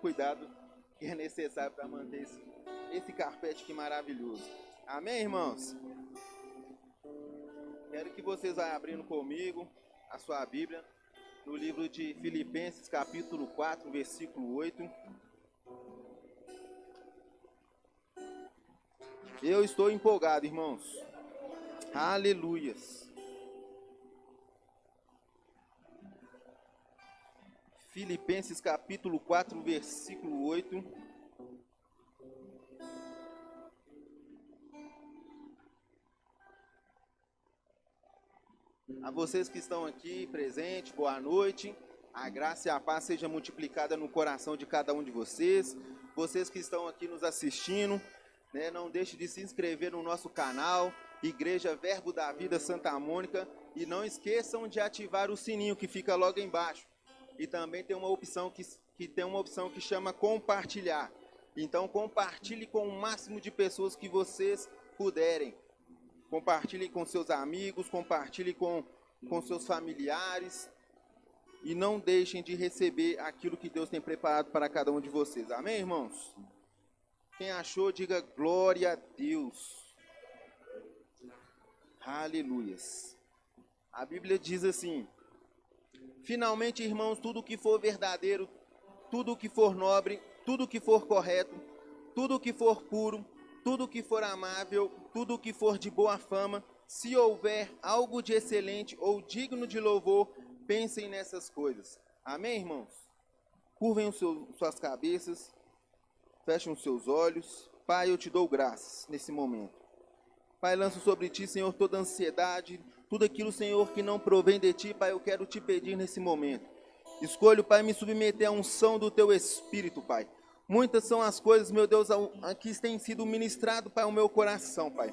cuidado que é necessário para manter esse carpete aqui maravilhoso. Amém, irmãos? Quero que vocês vão abrindo comigo a sua Bíblia no livro de Filipenses, capítulo 4, versículo 8. Eu estou empolgado, irmãos. Aleluias. Filipenses, capítulo 4, versículo 8. A vocês que estão aqui presentes, boa noite. A graça e a paz seja multiplicada no coração de cada um de vocês. Vocês que estão aqui nos assistindo, né, não deixe de se inscrever no nosso canal, Igreja Verbo da Vida Santa Mônica, e não esqueçam de ativar o sininho que fica logo embaixo. E também tem uma opção que chama compartilhar. Então compartilhe com o máximo de pessoas que vocês puderem. Compartilhe com seus amigos, compartilhe com seus familiares. E não deixem de receber aquilo que Deus tem preparado para cada um de vocês. Amém, irmãos? Quem achou, diga glória a Deus. Aleluias. A Bíblia diz assim: finalmente, irmãos, tudo que for verdadeiro, tudo que for nobre, tudo que for correto, tudo que for puro, tudo que for amável, tudo que for de boa fama, se houver algo de excelente ou digno de louvor, pensem nessas coisas. Amém, irmãos? Curvem suas cabeças, fechem os seus olhos. Pai, eu te dou graças nesse momento. Pai, lanço sobre ti, Senhor, toda ansiedade, tudo aquilo, Senhor, que não provém de ti, Pai, eu quero te pedir nesse momento. Escolho, Pai, me submeter à unção do teu Espírito, Pai. Muitas são as coisas, meu Deus, que têm sido ministrado, Pai, ao meu coração, Pai.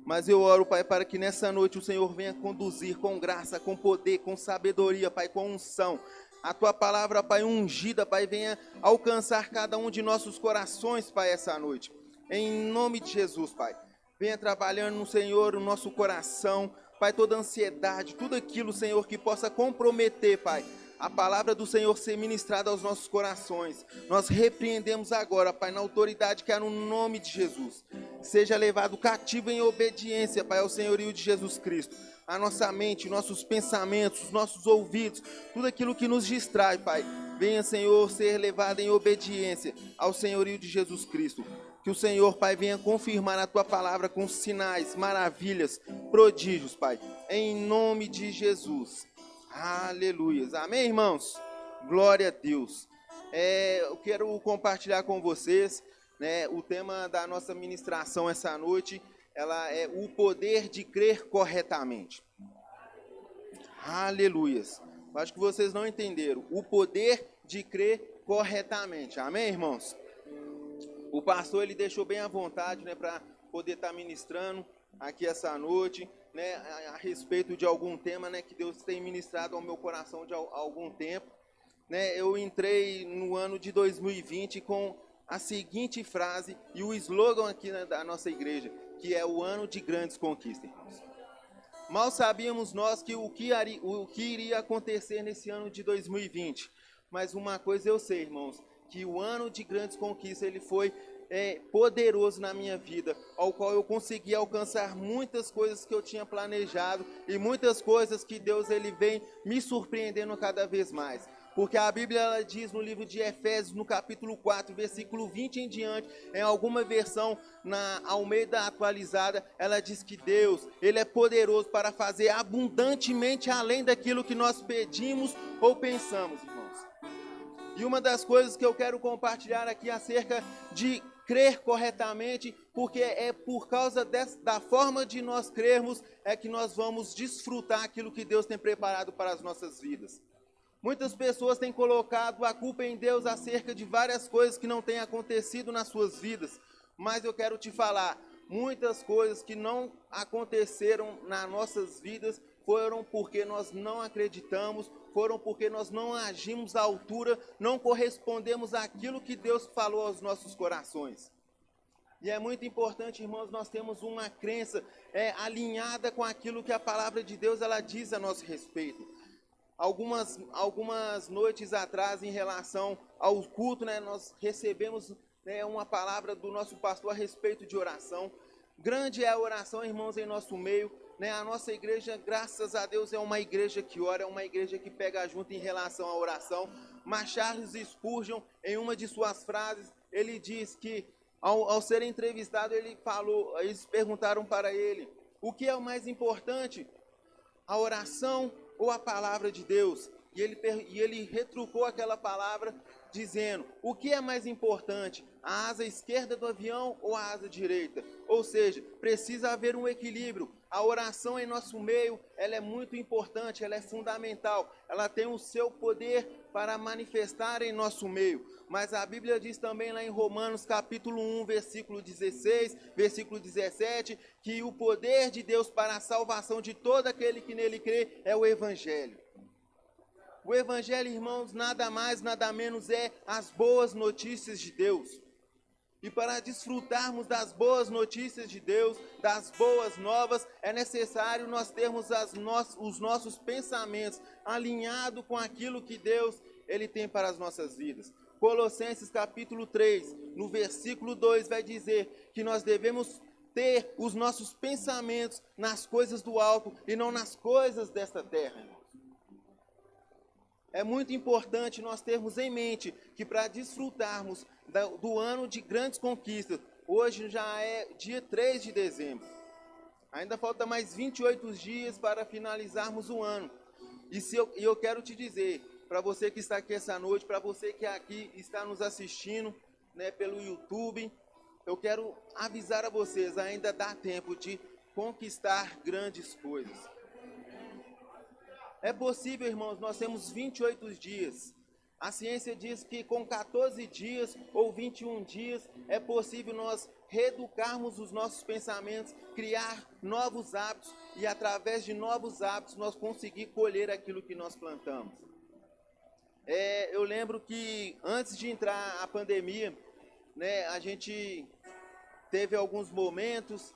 Mas eu oro, Pai, para que nessa noite o Senhor venha conduzir com graça, com poder, com sabedoria, Pai, com unção. A tua palavra, Pai, ungida, Pai, venha alcançar cada um de nossos corações, Pai, essa noite. Em nome de Jesus, Pai. Venha trabalhando no Senhor, o nosso coração, Pai, toda ansiedade, tudo aquilo, Senhor, que possa comprometer, Pai, a palavra do Senhor ser ministrada aos nossos corações. Nós repreendemos agora, Pai, na autoridade que há no nome de Jesus. Seja levado cativo em obediência, Pai, ao senhorio de Jesus Cristo. A nossa mente, nossos pensamentos, os nossos ouvidos, tudo aquilo que nos distrai, Pai, venha, Senhor, ser levado em obediência ao senhorio de Jesus Cristo. Que o Senhor, Pai, venha confirmar a tua palavra com sinais, maravilhas, prodígios, Pai, em nome de Jesus. Aleluia. Amém, irmãos? Glória a Deus. Eu quero compartilhar com vocês, né, o tema da nossa ministração essa noite. Ela é o poder de crer corretamente. Aleluia. Acho que vocês não entenderam. O poder de crer corretamente. Amém, irmãos? O pastor, ele deixou bem à vontade, né, para poder estar ministrando aqui essa noite, né, a respeito de algum tema, né, que Deus tem ministrado ao meu coração de algum tempo, né. Eu entrei no ano de 2020 com a seguinte frase e o slogan aqui, né, da nossa igreja, que é o ano de grandes conquistas, irmãos. Mal sabíamos nós que o que iria acontecer nesse ano de 2020, mas uma coisa eu sei, irmãos, que o ano de grandes conquistas ele foi poderoso na minha vida, ao qual eu consegui alcançar muitas coisas que eu tinha planejado e muitas coisas que Deus ele vem me surpreendendo cada vez mais. Porque a Bíblia ela diz no livro de Efésios, no capítulo 4, versículo 20 em diante, em alguma versão na Almeida atualizada, ela diz que Deus, ele é poderoso para fazer abundantemente além daquilo que nós pedimos ou pensamos, irmãos. E uma das coisas que eu quero compartilhar aqui acerca de crer corretamente, porque é por causa da forma de nós crermos é que nós vamos desfrutar aquilo que Deus tem preparado para as nossas vidas. Muitas pessoas têm colocado a culpa em Deus acerca de várias coisas que não têm acontecido nas suas vidas, mas eu quero te falar, muitas coisas que não aconteceram nas nossas vidas foram porque nós não acreditamos, foram porque nós não agimos à altura, não correspondemos àquilo que Deus falou aos nossos corações. E é muito importante, irmãos, nós temos uma crença alinhada com aquilo que a palavra de Deus ela diz a nosso respeito. algumas noites atrás, em relação ao culto, né, nós recebemos, né, uma palavra do nosso pastor a respeito de oração. Grande é a oração, irmãos, em nosso meio, né? A nossa igreja, graças a Deus, é uma igreja que ora, é uma igreja que pega junto em relação à oração. Mas Charles Spurgeon, em uma de suas frases, ele diz que, ao ser entrevistado, eles perguntaram para ele, o que é o mais importante, a oração ou a palavra de Deus? E ele retrucou aquela palavra dizendo, o que é mais importante, a asa esquerda do avião ou a asa direita? Ou seja, precisa haver um equilíbrio. A oração em nosso meio, ela é muito importante, ela é fundamental, ela tem o seu poder para manifestar em nosso meio. Mas a Bíblia diz também lá em Romanos capítulo 1, versículo 16, versículo 17, que o poder de Deus para a salvação de todo aquele que nele crê é o Evangelho. O Evangelho, irmãos, nada mais, nada menos é as boas notícias de Deus. E para desfrutarmos das boas notícias de Deus, das boas novas, é necessário nós termos os nossos pensamentos alinhados com aquilo que Deus ele tem para as nossas vidas. Colossenses capítulo 3, no versículo 2, vai dizer que nós devemos ter os nossos pensamentos nas coisas do alto e não nas coisas desta terra. É muito importante nós termos em mente que para desfrutarmos do ano de grandes conquistas, hoje já é dia 3 de dezembro. Ainda falta mais 28 dias para finalizarmos o ano. E eu quero te dizer, para você que está aqui essa noite, para você que aqui está nos assistindo, né, pelo YouTube, eu quero avisar a vocês, ainda dá tempo de conquistar grandes coisas. É possível, irmãos, nós temos 28 dias. A ciência diz que com 14 dias ou 21 dias é possível nós reeducarmos os nossos pensamentos, criar novos hábitos e através de novos hábitos nós conseguir colher aquilo que nós plantamos. Eu lembro que antes de entrar a pandemia, né, a gente teve alguns momentos,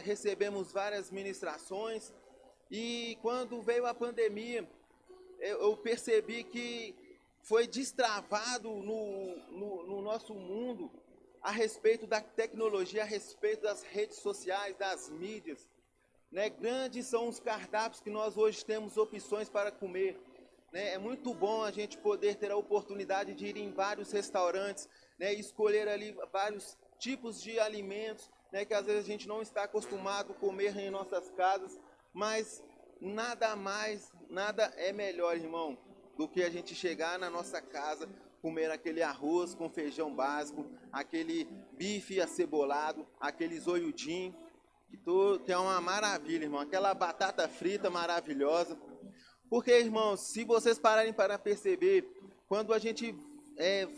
recebemos várias ministrações. E quando veio a pandemia, eu percebi que foi destravado no nosso mundo a respeito da tecnologia, a respeito das redes sociais, das mídias. Né? Grandes são os cardápios que nós hoje temos opções para comer. Né? É muito bom a gente poder ter a oportunidade de ir em vários restaurantes, né? Escolher ali vários tipos de alimentos, né? Que às vezes a gente não está acostumado a comer em nossas casas. Mas nada mais, nada é melhor, irmão, do que a gente chegar na nossa casa, comer aquele arroz com feijão básico, aquele bife acebolado, aquele zoiudinho, que é uma maravilha, irmão, aquela batata frita maravilhosa. Porque, irmãos, se vocês pararem para perceber, quando a gente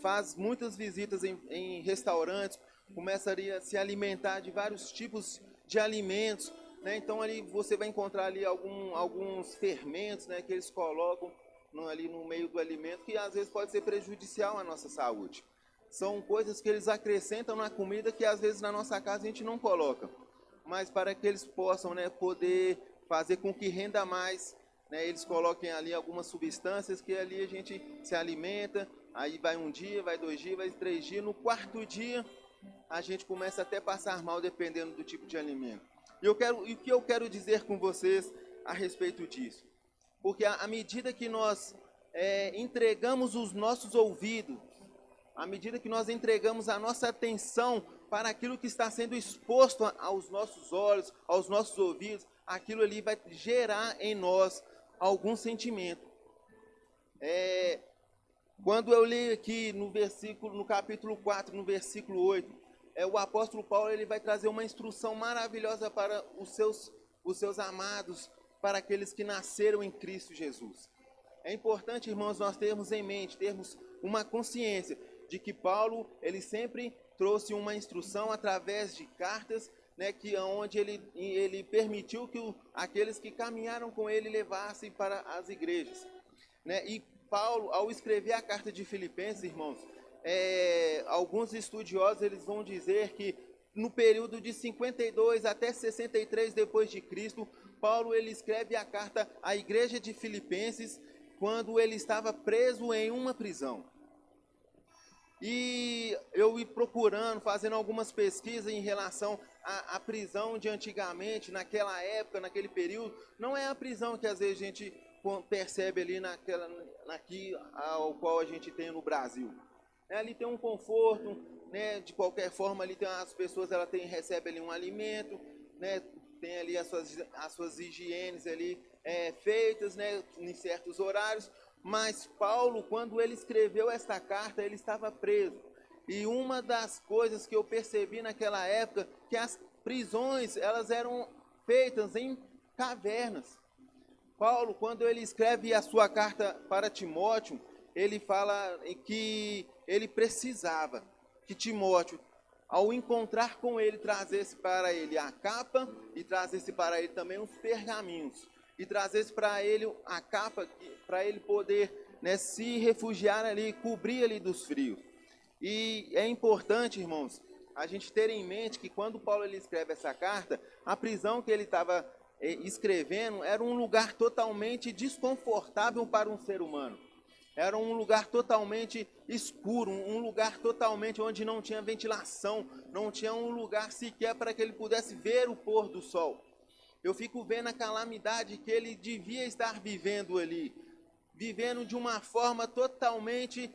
faz muitas visitas em restaurantes, começaria a se alimentar de vários tipos de alimentos, né? Então ali você vai encontrar ali alguns fermentos, né, que eles colocam ali no meio do alimento, que às vezes pode ser prejudicial à nossa saúde. São coisas que eles acrescentam na comida que às vezes na nossa casa a gente não coloca. Mas para que eles possam, né, poder fazer com que renda mais, né, eles coloquem ali algumas substâncias que ali a gente se alimenta, aí vai um dia, vai 2 dias, vai 3 dias, no 4º dia a gente começa até a passar mal dependendo do tipo de alimento. E o que eu quero dizer com vocês a respeito disso? Porque à medida que nós entregamos os nossos ouvidos, à medida que nós entregamos a nossa atenção para aquilo que está sendo exposto aos nossos olhos, aos nossos ouvidos, aquilo ali vai gerar em nós algum sentimento. Quando eu leio aqui no capítulo 4, no versículo 8, o apóstolo Paulo ele vai trazer uma instrução maravilhosa para os seus amados, para aqueles que nasceram em Cristo Jesus. É importante, irmãos, nós termos em mente, termos uma consciência de que Paulo ele sempre trouxe uma instrução através de cartas, né, onde ele permitiu que aqueles que caminharam com ele levassem para as igrejas. Né? E Paulo, ao escrever a carta de Filipenses, irmãos, alguns estudiosos eles vão dizer que no período de 52 até 63 depois de Cristo, Paulo ele escreve a carta à igreja de Filipenses quando ele estava preso em uma prisão. E eu ia procurando, fazendo algumas pesquisas em relação à prisão de antigamente, naquela época, naquele período. Não é a prisão que às vezes a gente percebe ali aqui ao qual a gente tem no Brasil. Ali tem um conforto, né? De qualquer forma, ali tem as pessoas, recebem ali um alimento, né? Tem ali as suas higienes ali feitas, né? Em certos horários. Mas Paulo, quando ele escreveu esta carta, ele estava preso. E uma das coisas que eu percebi naquela época, que as prisões, elas eram feitas em cavernas. Paulo, quando ele escreve a sua carta para Timóteo, ele fala que ele precisava que Timóteo, ao encontrar com ele, trazesse para ele a capa e trazesse para ele também os pergaminhos. E trazesse para ele a capa, para ele poder, né, se refugiar ali, cobrir ali dos frios. E é importante, irmãos, a gente ter em mente que quando Paulo ele escreve essa carta, a prisão que ele estava escrevendo era um lugar totalmente desconfortável para um ser humano. Era um lugar totalmente escuro, um lugar totalmente onde não tinha ventilação, não tinha um lugar sequer para que ele pudesse ver o pôr do sol. Eu fico vendo a calamidade que ele devia estar vivendo ali, vivendo de uma forma totalmente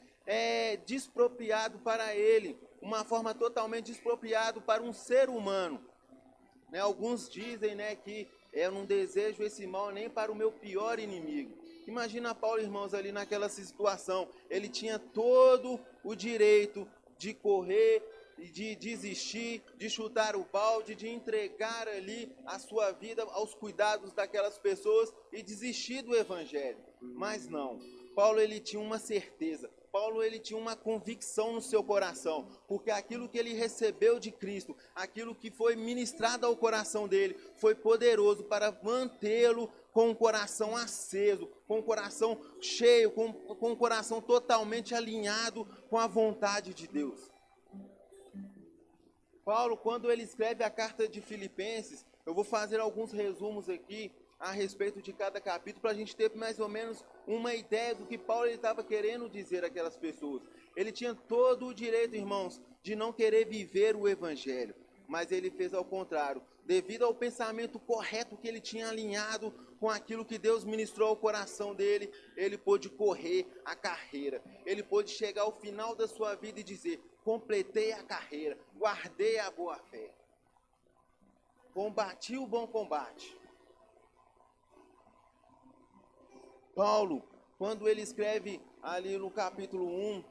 despropriado para ele, uma forma totalmente despropriado para um ser humano. Né? Alguns dizem, né, que eu não desejo esse mal nem para o meu pior inimigo. Imagina Paulo, irmãos, ali naquela situação. Ele tinha todo o direito de correr, de desistir, de chutar o balde, de entregar ali a sua vida aos cuidados daquelas pessoas e desistir do evangelho. Mas não. Paulo, ele tinha uma certeza. Paulo, ele tinha uma convicção no seu coração, porque aquilo que ele recebeu de Cristo, aquilo que foi ministrado ao coração dele, foi poderoso para mantê-lo com o coração aceso, com o coração cheio, com o coração totalmente alinhado com a vontade de Deus. Paulo, quando ele escreve a carta de Filipenses, eu vou fazer alguns resumos aqui a respeito de cada capítulo, para a gente ter mais ou menos uma ideia do que Paulo estava querendo dizer àquelas pessoas. Ele tinha todo o direito, irmãos, de não querer viver o evangelho, mas ele fez ao contrário. Devido ao pensamento correto que ele tinha alinhado com aquilo que Deus ministrou ao coração dele, ele pôde correr a carreira. Ele pôde chegar ao final da sua vida e dizer: completei a carreira, guardei a boa fé, combati o bom combate. Paulo, quando ele escreve ali no capítulo 1,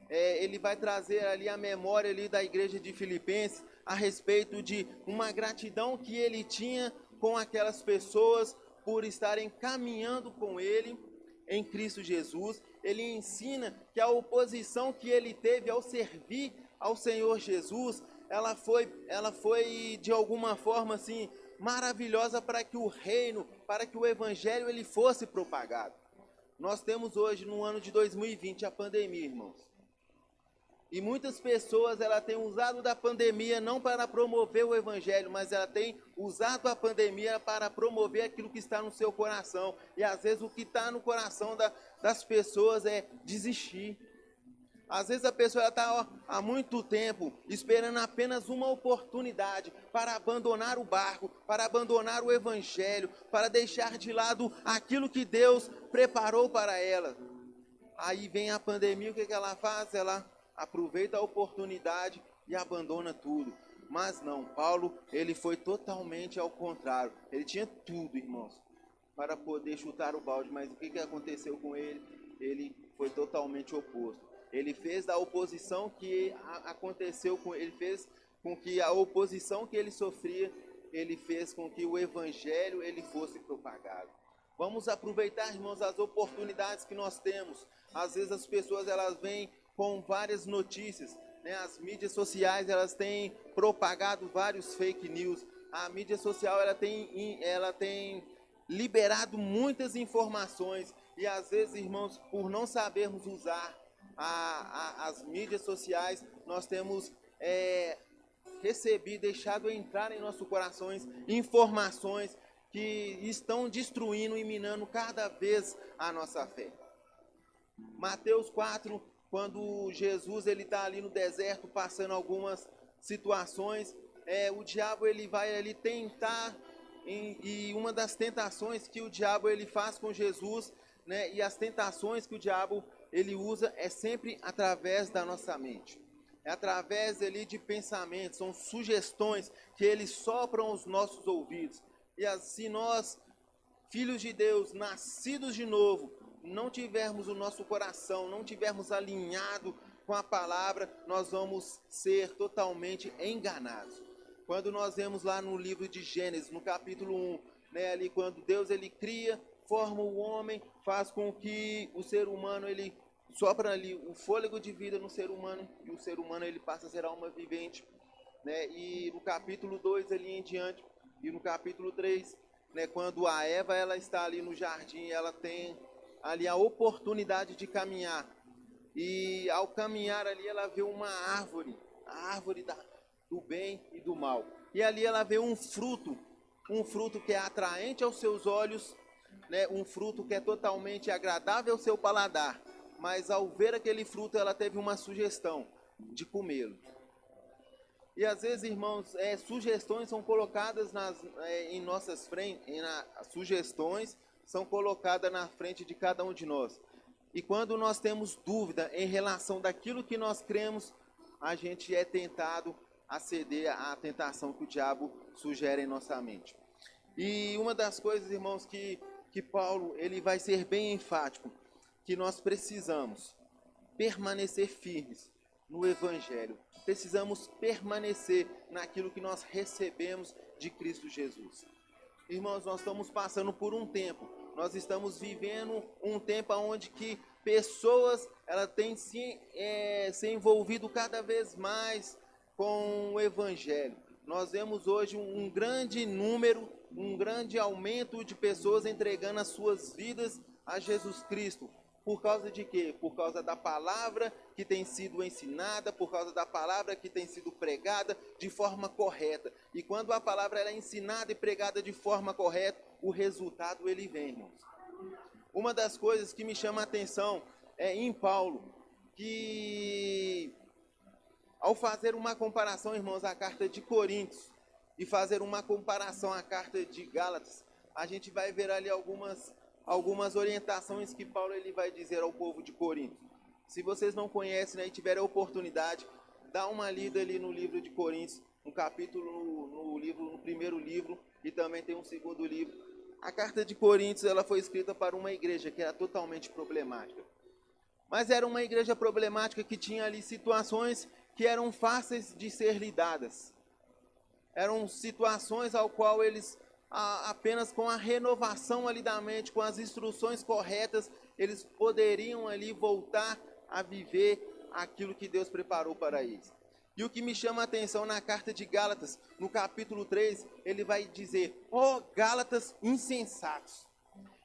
ele vai trazer ali a memória ali da igreja de Filipenses a respeito de uma gratidão que ele tinha com aquelas pessoas por estarem caminhando com ele em Cristo Jesus. Ele ensina que a oposição que ele teve ao servir ao Senhor Jesus, ela foi de alguma forma assim maravilhosa para que o reino, para que o evangelho ele fosse propagado. Nós temos hoje no ano de 2020 a pandemia, irmãos. E muitas pessoas ela têm usado da pandemia não para promover o evangelho, mas ela tem usado a pandemia para promover aquilo que está no seu coração. E às vezes o que está no coração das pessoas é desistir. Às vezes a pessoa está há muito tempo esperando apenas uma oportunidade para abandonar o barco, para abandonar o evangelho, para deixar de lado aquilo que Deus preparou para ela. Aí vem a pandemia, o que ela faz? Ela aproveita a oportunidade e abandona tudo. Mas não, Paulo, ele foi totalmente ao contrário. Ele tinha tudo, irmãos, para poder chutar o balde, mas o que aconteceu com ele? Ele foi totalmente oposto. Ele fez da oposição que aconteceu com ele, fez com que a oposição que ele sofria, ele fez com que o evangelho ele fosse propagado. Vamos aproveitar, irmãos, as oportunidades que nós temos. Às vezes as pessoas elas vêm com várias notícias, né? As mídias sociais elas têm propagado vários fake news. A mídia social ela tem liberado muitas informações e às vezes, irmãos, por não sabermos usar as mídias sociais, nós temos recebido, deixado entrar em nossos corações informações que estão destruindo e minando cada vez a nossa fé. Mateus 4, quando Jesus ele está ali no deserto passando algumas situações, o diabo ele vai ali tentar, e uma das tentações que o diabo ele faz com Jesus, né, e as tentações que o diabo ele usa é sempre através da nossa mente. É através ali de pensamentos, são sugestões que ele sopram aos nossos ouvidos. E assim nós, filhos de Deus, nascidos de novo, não tivermos o nosso coração, não tivermos alinhado com a palavra, nós vamos ser totalmente enganados. Quando nós vemos lá no livro de Gênesis, no capítulo 1, né, ali quando Deus ele cria, forma o homem, faz com que o ser humano ele sopra ali o fôlego de vida no ser humano, e o ser humano ele passa a ser alma vivente, né? E no capítulo 2 ali em diante, e no capítulo 3, né, quando a Eva ela está ali no jardim, ela tem ali a oportunidade de caminhar. E ao caminhar ali ela vê uma árvore, a árvore do bem e do mal. E ali ela vê um fruto que é atraente aos seus olhos, né, um fruto que é totalmente agradável ao seu paladar. Mas ao ver aquele fruto, ela teve uma sugestão de comê-lo. E às vezes, irmãos, sugestões são colocadas em nossas frentes, sugestões são colocadas na frente de cada um de nós. E quando nós temos dúvida em relação daquilo que nós cremos, a gente é tentado a ceder à tentação que o diabo sugere em nossa mente. E uma das coisas, irmãos, que Paulo ele vai ser bem enfático, que nós precisamos permanecer firmes no Evangelho. Precisamos permanecer naquilo que nós recebemos de Cristo Jesus. Irmãos, nós estamos passando por um tempo. Nós estamos vivendo um tempo onde que pessoas elas têm se envolvido cada vez mais com o Evangelho. Nós vemos hoje um grande número, um grande aumento de pessoas entregando as suas vidas a Jesus Cristo. Por causa de quê? Por causa da palavra que tem sido ensinada, por causa da palavra que tem sido pregada de forma correta. E quando a palavra ela é ensinada e pregada de forma correta, o resultado ele vem, irmãos. Uma das coisas que me chama a atenção é em Paulo, que ao fazer uma comparação, irmãos, à carta de Coríntios e fazer uma comparação à carta de Gálatas, a gente vai ver ali algumas orientações que Paulo ele vai dizer ao povo de Corinto. Se vocês não conhecem, né, e tiverem a oportunidade, dá uma lida ali no livro de Coríntios, um capítulo no primeiro livro, e também tem um segundo livro. A carta de Coríntios ela foi escrita para uma igreja que era totalmente problemática. Mas era uma igreja problemática que tinha ali situações que eram fáceis de ser lidadas. Eram situações ao qual eles apenas com a renovação ali da mente, com as instruções corretas, eles poderiam ali voltar a viver aquilo que Deus preparou para eles. E o que me chama a atenção na carta de Gálatas, no capítulo 3, ele vai dizer: ó Gálatas insensatos.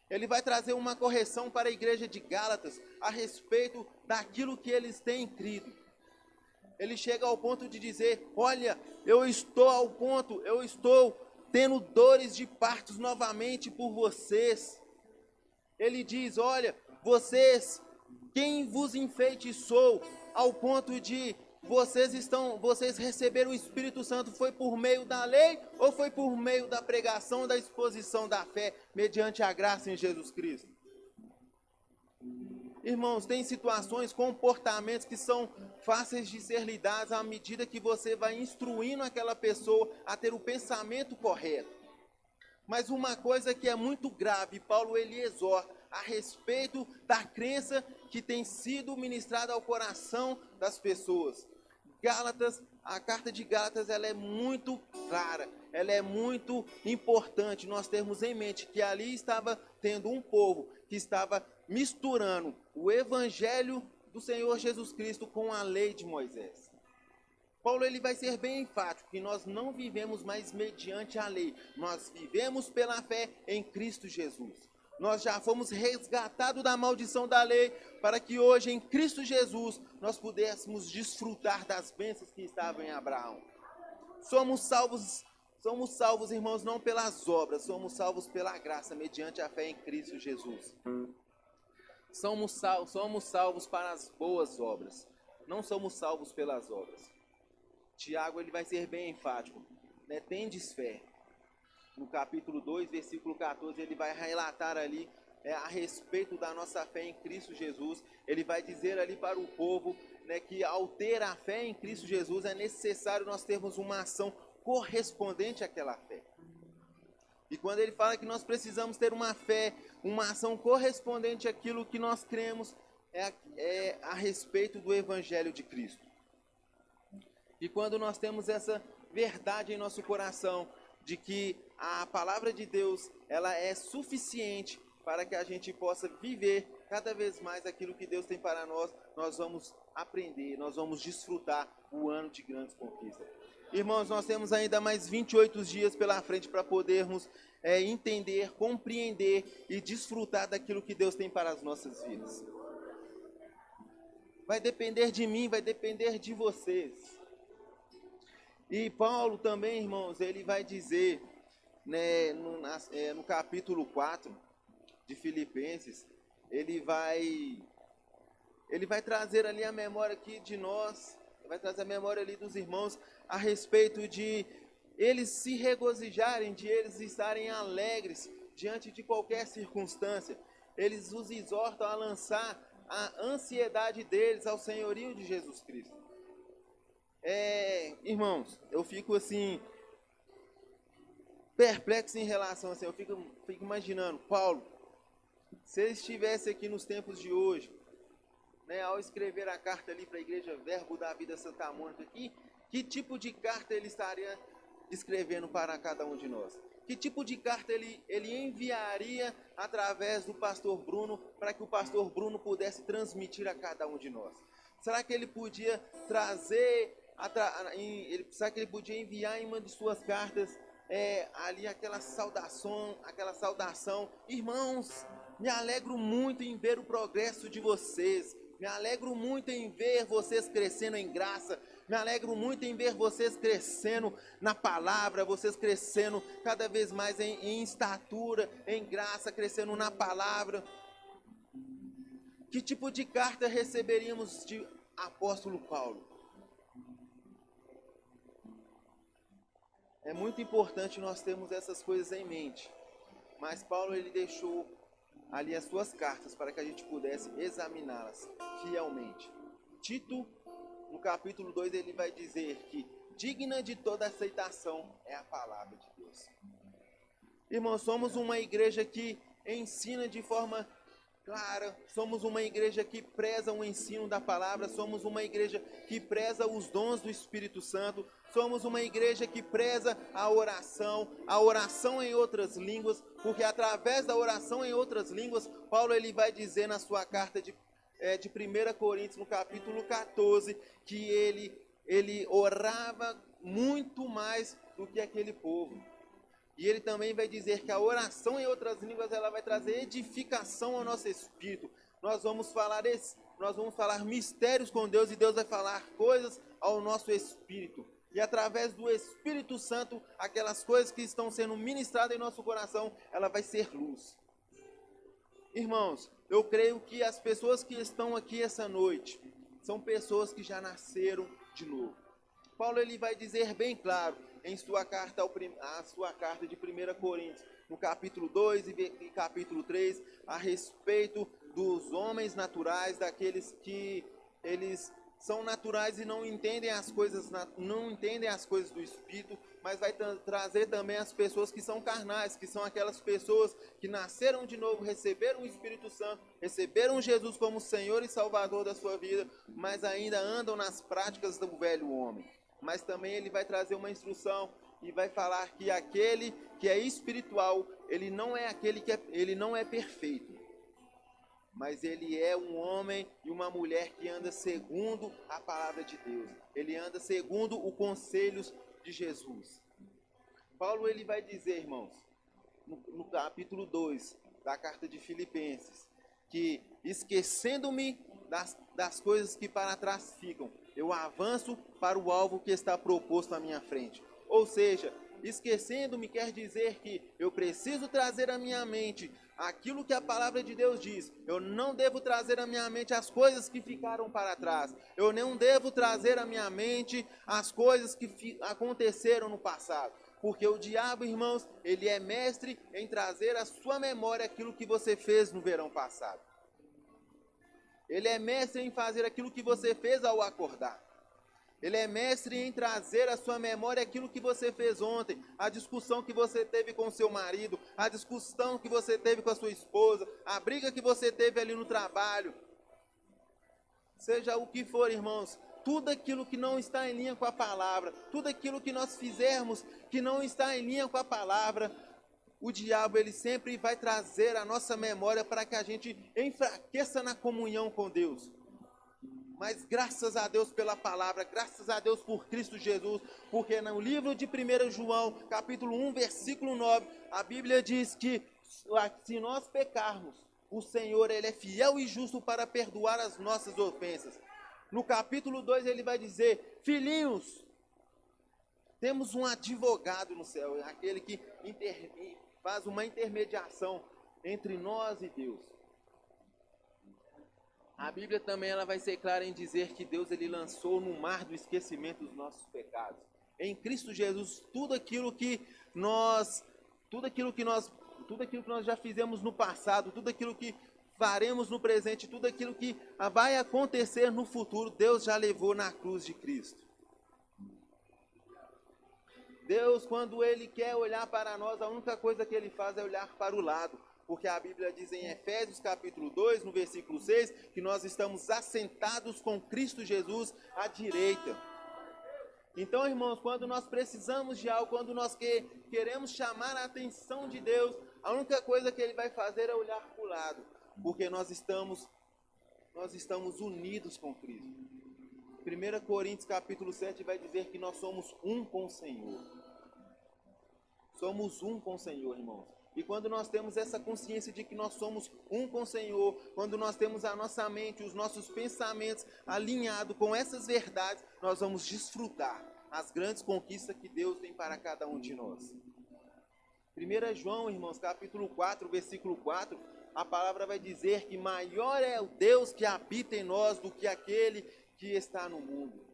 Ele vai trazer uma correção para a igreja de Gálatas a respeito daquilo que eles têm crido. Ele chega ao ponto de dizer: olha, eu estou tendo dores de partos novamente por vocês. Ele diz: olha, vocês, quem vos enfeitiçou ao ponto de vocês receberam o Espírito Santo, foi por meio da lei ou foi por meio da pregação, da exposição da fé, mediante a graça em Jesus Cristo? Irmãos, tem situações, comportamentos que são fáceis de ser lidados à medida que você vai instruindo aquela pessoa a ter o pensamento correto. Mas uma coisa que é muito grave, Paulo ele exorta a respeito da crença que tem sido ministrada ao coração das pessoas. Gálatas, a carta de Gálatas ela é muito clara, ela é muito importante nós termos em mente que ali estava tendo um povo que estava misturando o evangelho do Senhor Jesus Cristo com a lei de Moisés. Paulo ele vai ser bem enfático que nós não vivemos mais mediante a lei, nós vivemos pela fé em Cristo Jesus. Nós já fomos resgatados da maldição da lei para que hoje em Cristo Jesus nós pudéssemos desfrutar das bênçãos que estavam em Abraão. Somos salvos, irmãos, não pelas obras, somos salvos pela graça, mediante a fé em Cristo Jesus. somos salvos para as boas obras, não somos salvos pelas obras. Tiago ele vai ser bem enfático, né? Tendes fé. No capítulo 2, versículo 14, ele vai relatar ali a respeito da nossa fé em Cristo Jesus. Ele vai dizer ali para o povo, né, que ao ter a fé em Cristo Jesus é necessário nós termos uma ação correspondente àquela fé. E quando ele fala que nós precisamos ter uma fé, uma ação correspondente àquilo que nós cremos, é a respeito do Evangelho de Cristo. E quando nós temos essa verdade em nosso coração, de que a palavra de Deus ela é suficiente para que a gente possa viver cada vez mais aquilo que Deus tem para nós, nós vamos aprender, nós vamos desfrutar o ano de grandes conquistas. Irmãos, nós temos ainda mais 28 dias pela frente para podermos entender, compreender e desfrutar daquilo que Deus tem para as nossas vidas. Vai depender de mim, vai depender de vocês. E Paulo também, irmãos, ele vai dizer, né, no capítulo 4 de Filipenses, ele vai trazer ali a memória aqui de nós, vai trazer a memória ali dos irmãos a respeito de eles se regozijarem, de eles estarem alegres diante de qualquer circunstância. Eles os exortam a lançar a ansiedade deles ao senhorio de Jesus Cristo. Irmãos, eu fico assim perplexo em relação assim, eu fico imaginando, Paulo, se ele estivesse aqui nos tempos de hoje, né, ao escrever a carta ali para a igreja Verbo da Vida Santa Mônica, que tipo de carta ele estaria escrevendo para cada um de nós? Que tipo de carta ele enviaria através do pastor Bruno, para que o pastor Bruno pudesse transmitir a cada um de nós? Será que ele podia trazer, será que ele podia enviar em uma de suas cartas ali aquela saudação, irmãos, me alegro muito em ver o progresso de vocês, me alegro muito em ver vocês crescendo em graça, me alegro muito em ver vocês crescendo na palavra, vocês crescendo cada vez mais em estatura, em graça, crescendo na palavra. Que tipo de carta receberíamos de apóstolo Paulo? É muito importante nós termos essas coisas em mente. Mas Paulo ele deixou ali as suas cartas para que a gente pudesse examiná-las fielmente. Tito, no capítulo 2, ele vai dizer que digna de toda aceitação é a palavra de Deus. Irmãos, somos uma igreja que ensina de forma clara, somos uma igreja que preza o ensino da palavra, somos uma igreja que preza os dons do Espírito Santo, somos uma igreja que preza a oração em outras línguas, porque através da oração em outras línguas, Paulo ele vai dizer na sua carta de 1 Coríntios, no capítulo 14, que ele orava muito mais do que aquele povo. E ele também vai dizer que a oração em outras línguas ela vai trazer edificação ao nosso espírito. Nós vamos falar mistérios com Deus e Deus vai falar coisas ao nosso espírito. E através do Espírito Santo, aquelas coisas que estão sendo ministradas em nosso coração, ela vai ser luz. Irmãos, eu creio que as pessoas que estão aqui essa noite são pessoas que já nasceram de novo. Paulo ele vai dizer bem claro em sua carta de 1 Coríntios, no capítulo 2 e capítulo 3, a respeito dos homens naturais, daqueles que eles são naturais e não entendem as coisas do Espírito, mas vai trazer também as pessoas que são carnais, que são aquelas pessoas que nasceram de novo, receberam o Espírito Santo, receberam Jesus como Senhor e Salvador da sua vida, mas ainda andam nas práticas do velho homem. Mas também ele vai trazer uma instrução e vai falar que aquele que é espiritual, ele não é perfeito, mas ele é um homem e uma mulher que anda segundo a palavra de Deus. Ele anda segundo os conselhos de Jesus. Paulo ele vai dizer, irmãos, no capítulo 2 da carta de Filipenses, que esquecendo-me das coisas que para trás ficam, eu avanço para o alvo que está proposto à minha frente. Ou seja, Esquecendo-me quer dizer que eu preciso trazer à minha mente aquilo que a palavra de Deus diz. Eu não devo trazer à minha mente as coisas que ficaram para trás. Eu não devo trazer à minha mente as coisas que aconteceram no passado. Porque o diabo, irmãos, ele é mestre em trazer à sua memória aquilo que você fez no verão passado. Ele é mestre em fazer aquilo que você fez ao acordar. Ele é mestre em trazer à sua memória aquilo que você fez ontem, a discussão que você teve com seu marido, a discussão que você teve com a sua esposa, a briga que você teve ali no trabalho. Seja o que for, irmãos, tudo aquilo que não está em linha com a palavra, tudo aquilo que nós fizermos que não está em linha com a palavra, o diabo ele sempre vai trazer à nossa memória para que a gente enfraqueça na comunhão com Deus. Mas graças a Deus pela palavra, graças a Deus por Cristo Jesus, porque no livro de 1 João, capítulo 1, versículo 9, a Bíblia diz que se nós pecarmos, o Senhor ele é fiel e justo para perdoar as nossas ofensas. No capítulo 2 ele vai dizer: filhinhos, temos um advogado no céu, aquele que faz uma intermediação entre nós e Deus. A Bíblia também ela vai ser clara em dizer que Deus ele lançou no mar do esquecimento os nossos pecados. Em Cristo Jesus, tudo aquilo que nós já fizemos no passado, tudo aquilo que faremos no presente, tudo aquilo que vai acontecer no futuro, Deus já levou na cruz de Cristo. Deus, quando Ele quer olhar para nós, a única coisa que Ele faz é olhar para o lado. Porque a Bíblia diz em Efésios capítulo 2, no versículo 6, que nós estamos assentados com Cristo Jesus à direita. Então, irmãos, quando nós precisamos de algo, quando nós queremos chamar a atenção de Deus, a única coisa que Ele vai fazer é olhar para o lado. Porque nós estamos unidos com Cristo. 1 Coríntios capítulo 7 vai dizer que nós somos um com o Senhor. Somos um com o Senhor, irmãos. E quando nós temos essa consciência de que nós somos um com o Senhor, quando nós temos a nossa mente, os nossos pensamentos alinhados com essas verdades, nós vamos desfrutar as grandes conquistas que Deus tem para cada um de nós. 1 João, irmãos, capítulo 4, versículo 4, a palavra vai dizer que maior é o Deus que habita em nós do que aquele que está no mundo.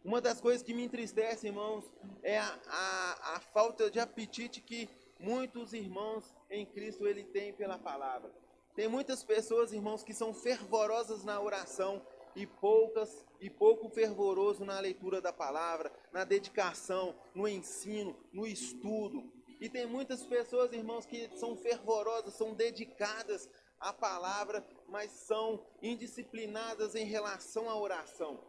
Uma das coisas que me entristece, irmãos, é a falta de apetite que muitos irmãos em Cristo ele têm pela palavra. Tem muitas pessoas, irmãos, que são fervorosas na oração e pouco fervoroso na leitura da palavra, na dedicação, no ensino, no estudo. E tem muitas pessoas, irmãos, que são fervorosas, são dedicadas à palavra, mas são indisciplinadas em relação à oração.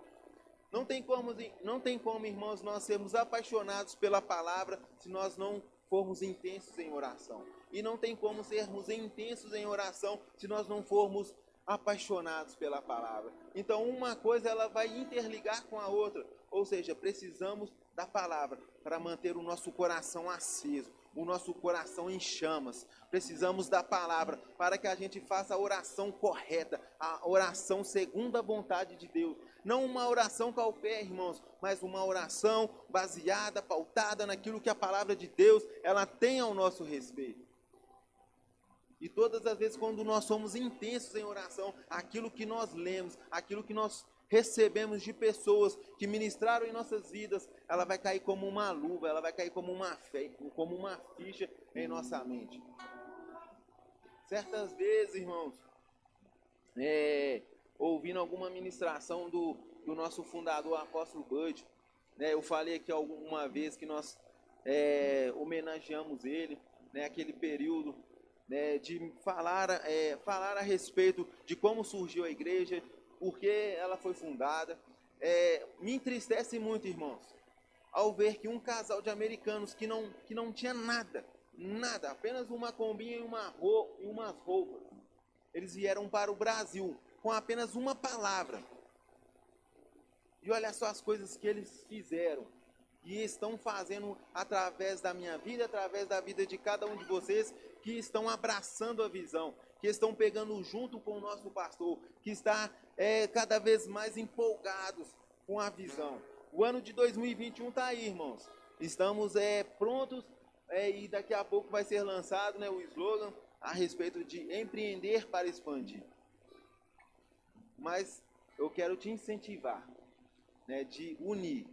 Não tem como, irmãos, nós sermos apaixonados pela palavra se nós não formos intensos em oração. E não tem como sermos intensos em oração se nós não formos apaixonados pela palavra. Então, uma coisa ela vai interligar com a outra. Ou seja, precisamos da palavra para manter o nosso coração aceso, o nosso coração em chamas. Precisamos da palavra para que a gente faça a oração correta, a oração segundo a vontade de Deus. Não uma oração qualquer, irmãos, mas uma oração baseada, pautada naquilo que a palavra de Deus ela tem ao nosso respeito. E todas as vezes quando nós somos intensos em oração, aquilo que nós lemos, aquilo que nós recebemos de pessoas que ministraram em nossas vidas, ela vai cair como uma luva, ela vai cair como uma ficha em nossa mente. Certas vezes, irmãos, ouvindo alguma ministração do nosso fundador, apóstolo Bud, eu falei aqui alguma vez que nós homenageamos ele, aquele período de falar a respeito de como surgiu a igreja, por que ela foi fundada. Me entristece muito, irmãos, ao ver que um casal de americanos que não tinha nada, apenas uma combinha e umas roupas, eles vieram para o Brasil com apenas uma palavra. E olha só as coisas que eles fizeram e estão fazendo através da minha vida, através da vida de cada um de vocês, que estão abraçando a visão, que estão pegando junto com o nosso pastor, que está cada vez mais empolgados com a visão. O ano de 2021 está aí, irmãos. estamos prontos e daqui a pouco vai ser lançado, né, o slogan a respeito de empreender para expandir. Mas eu quero te incentivar, né, de unir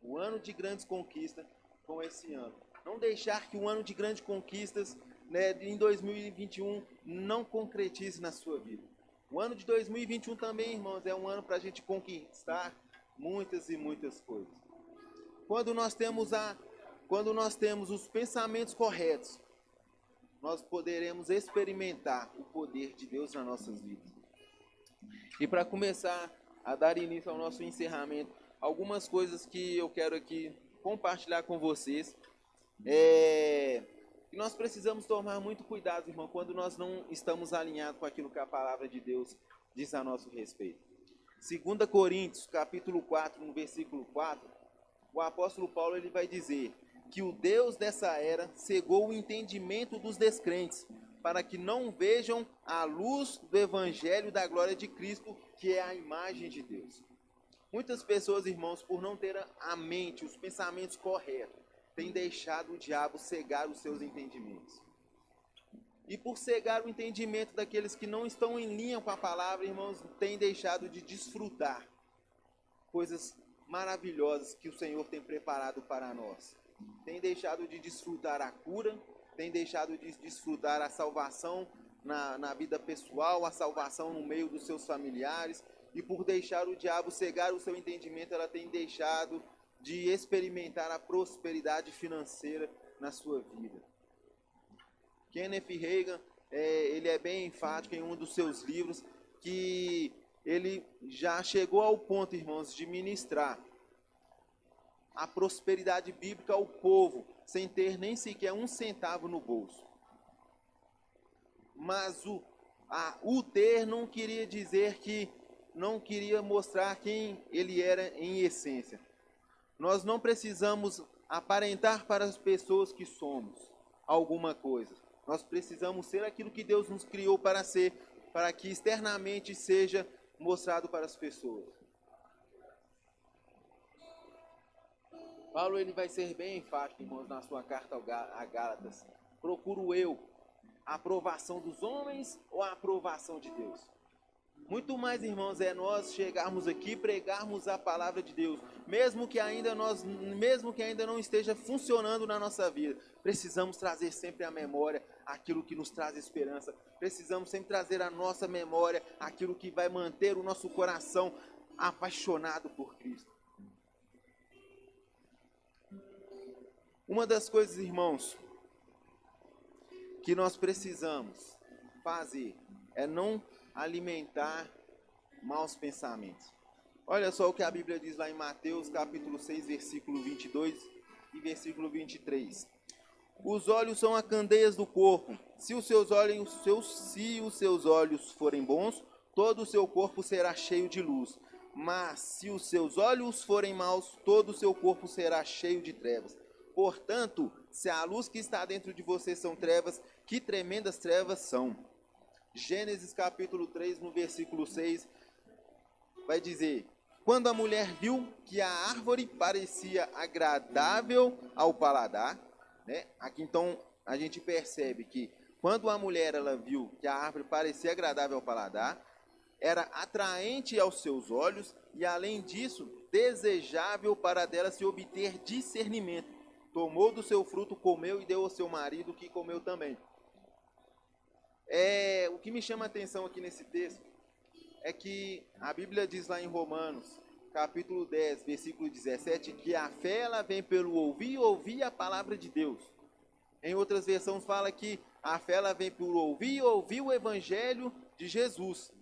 o ano de grandes conquistas com esse ano. Não deixar que o ano de grandes conquistas, né, em 2021 não concretize na sua vida. O ano de 2021 também, irmãos, é um ano para a gente conquistar muitas e muitas coisas. Quando nós temos os pensamentos corretos, nós poderemos experimentar o poder de Deus nas nossas vidas. E para começar a dar início ao nosso encerramento, algumas coisas que eu quero aqui compartilhar com vocês. Que nós precisamos tomar muito cuidado, irmão, quando nós não estamos alinhados com aquilo que a palavra de Deus diz a nosso respeito. 2 Coríntios, capítulo 4, no versículo 4, o apóstolo Paulo ele vai dizer que o Deus dessa era cegou o entendimento dos descrentes, para que não vejam a luz do evangelho da glória de Cristo, que é a imagem de Deus. Muitas pessoas, irmãos, por não ter a mente, os pensamentos corretos, têm deixado o diabo cegar os seus entendimentos. E por cegar o entendimento daqueles que não estão em linha com a palavra, irmãos, têm deixado de desfrutar coisas maravilhosas que o Senhor tem preparado para nós. Tem deixado de desfrutar a cura, tem deixado de desfrutar a salvação na vida pessoal, a salvação no meio dos seus familiares, e por deixar o diabo cegar o seu entendimento, ela tem deixado de experimentar a prosperidade financeira na sua vida. Kenneth Hagin, ele é bem enfático em um dos seus livros, que ele já chegou ao ponto, irmãos, de ministrar a prosperidade bíblica ao povo, sem ter nem sequer um centavo no bolso. Mas o ter não queria dizer que não queria mostrar quem ele era em essência. Nós não precisamos aparentar para as pessoas que somos alguma coisa. Nós precisamos ser aquilo que Deus nos criou para ser, para que externamente seja mostrado para as pessoas. Paulo ele vai ser bem enfático, irmãos, na sua carta a Gálatas. Procuro eu a aprovação dos homens ou a aprovação de Deus? Muito mais, irmãos, é nós chegarmos aqui, pregarmos a palavra de Deus, mesmo que ainda não esteja funcionando na nossa vida, precisamos trazer sempre à memória aquilo que nos traz esperança. Precisamos sempre trazer à nossa memória aquilo que vai manter o nosso coração apaixonado por Cristo. Uma das coisas, irmãos, que nós precisamos fazer é não alimentar maus pensamentos. Olha só o que a Bíblia diz lá em Mateus, capítulo 6, versículo 22 e versículo 23. Os olhos são as candeias do corpo. Se os seus olhos forem bons, todo o seu corpo será cheio de luz. Mas se os seus olhos forem maus, todo o seu corpo será cheio de trevas. Portanto, se a luz que está dentro de você são trevas, que tremendas trevas são. Gênesis capítulo 3, no versículo 6, vai dizer: quando a mulher viu que a árvore parecia agradável ao paladar, né? Aqui então a gente percebe que quando a mulher ela viu que a árvore parecia agradável ao paladar, era atraente aos seus olhos e além disso, desejável para dela se obter discernimento. Tomou do seu fruto, comeu e deu ao seu marido, que comeu também. O que me chama a atenção aqui nesse texto é que a Bíblia diz lá em Romanos, capítulo 10, versículo 17, que a fé ela vem pelo ouvir a palavra de Deus. Em outras versões fala que a fé ela vem por ouvir o evangelho de Jesus.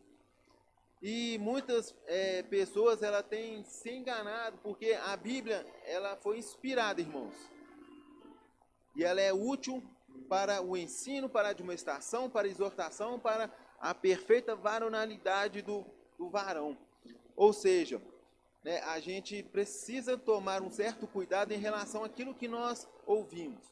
E muitas pessoas ela têm se enganado, porque a Bíblia ela foi inspirada, irmãos. E ela é útil para o ensino, para a admoestação, para a exortação, para a perfeita varonalidade do varão. Ou seja, né, a gente precisa tomar um certo cuidado em relação àquilo que nós ouvimos.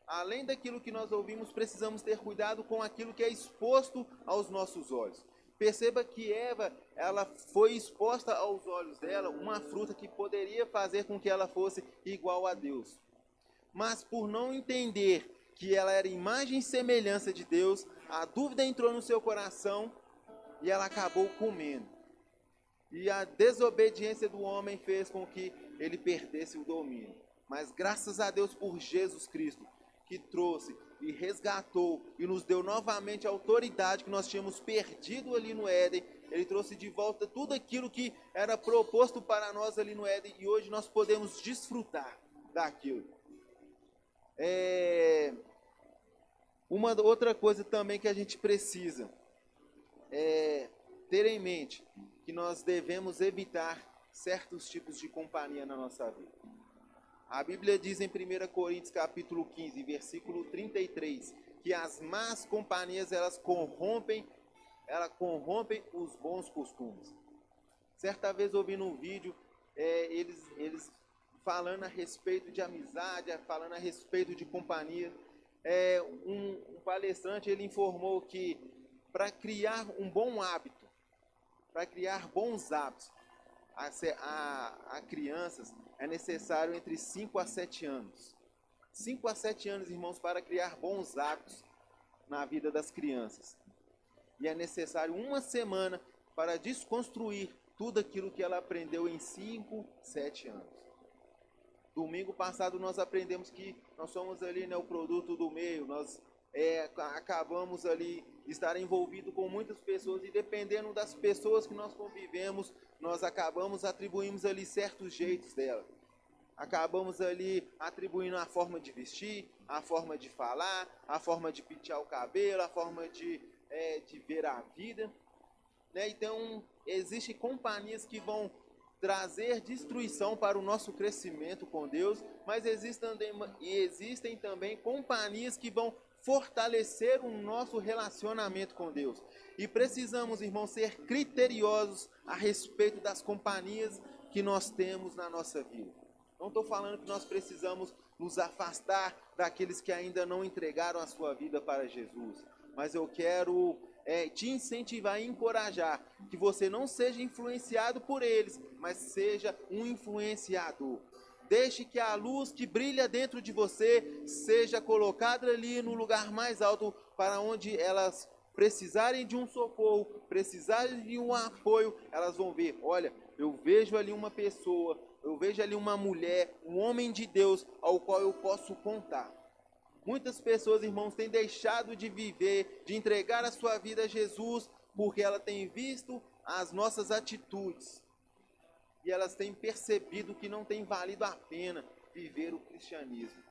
Além daquilo que nós ouvimos, precisamos ter cuidado com aquilo que é exposto aos nossos olhos. Perceba que Eva, ela foi exposta aos olhos dela uma fruta que poderia fazer com que ela fosse igual a Deus. mas por não entender que ela era imagem e semelhança de Deus, a dúvida entrou no seu coração e ela acabou comendo. E a desobediência do homem fez com que ele perdesse o domínio. Mas graças a Deus por Jesus Cristo, que trouxe e resgatou e nos deu novamente a autoridade que nós tínhamos perdido ali no Éden. Ele trouxe de volta tudo aquilo que era proposto para nós ali no Éden e hoje nós podemos desfrutar daquilo. Uma outra coisa também que a gente precisa ter em mente, que nós devemos evitar certos tipos de companhia na nossa vida. A Bíblia diz em 1 Coríntios capítulo 15, versículo 33, que as más companhias elas corrompem os bons costumes. Certa vez ouvindo um vídeo, eles falando a respeito de amizade, falando a respeito de companhia. Um palestrante ele informou que para criar um bom hábito, para criar bons hábitos a crianças, é necessário entre 5 a 7 anos. 5 a 7 anos, irmãos, para criar bons hábitos na vida das crianças. E é necessário uma semana para desconstruir tudo aquilo que ela aprendeu em 5, 7 anos. Domingo passado nós aprendemos que nós somos ali, né, o produto do meio, nós acabamos ali de estar envolvido com muitas pessoas e dependendo das pessoas que nós convivemos, nós atribuímos ali certos jeitos dela. Acabamos ali atribuindo a forma de vestir, a forma de falar, a forma de pentear o cabelo, a forma de ver a vida. Né? Então, existem companhias que vão trazer destruição para o nosso crescimento com Deus, mas existem também companhias que vão fortalecer o nosso relacionamento com Deus. E precisamos, irmãos, ser criteriosos a respeito das companhias que nós temos na nossa vida. Não estou falando que nós precisamos nos afastar daqueles que ainda não entregaram a sua vida para Jesus, mas eu quero te incentivar e encorajar que você não seja influenciado por eles, mas seja um influenciador. Deixe que a luz que brilha dentro de você seja colocada ali no lugar mais alto, para onde elas precisarem de um socorro, precisarem de um apoio, elas vão ver, olha, eu vejo ali uma pessoa, eu vejo ali uma mulher, um homem de Deus ao qual eu posso contar. Muitas pessoas, irmãos, têm deixado de viver, de entregar a sua vida a Jesus, porque ela tem visto as nossas atitudes. E elas têm percebido que não tem valido a pena viver o cristianismo.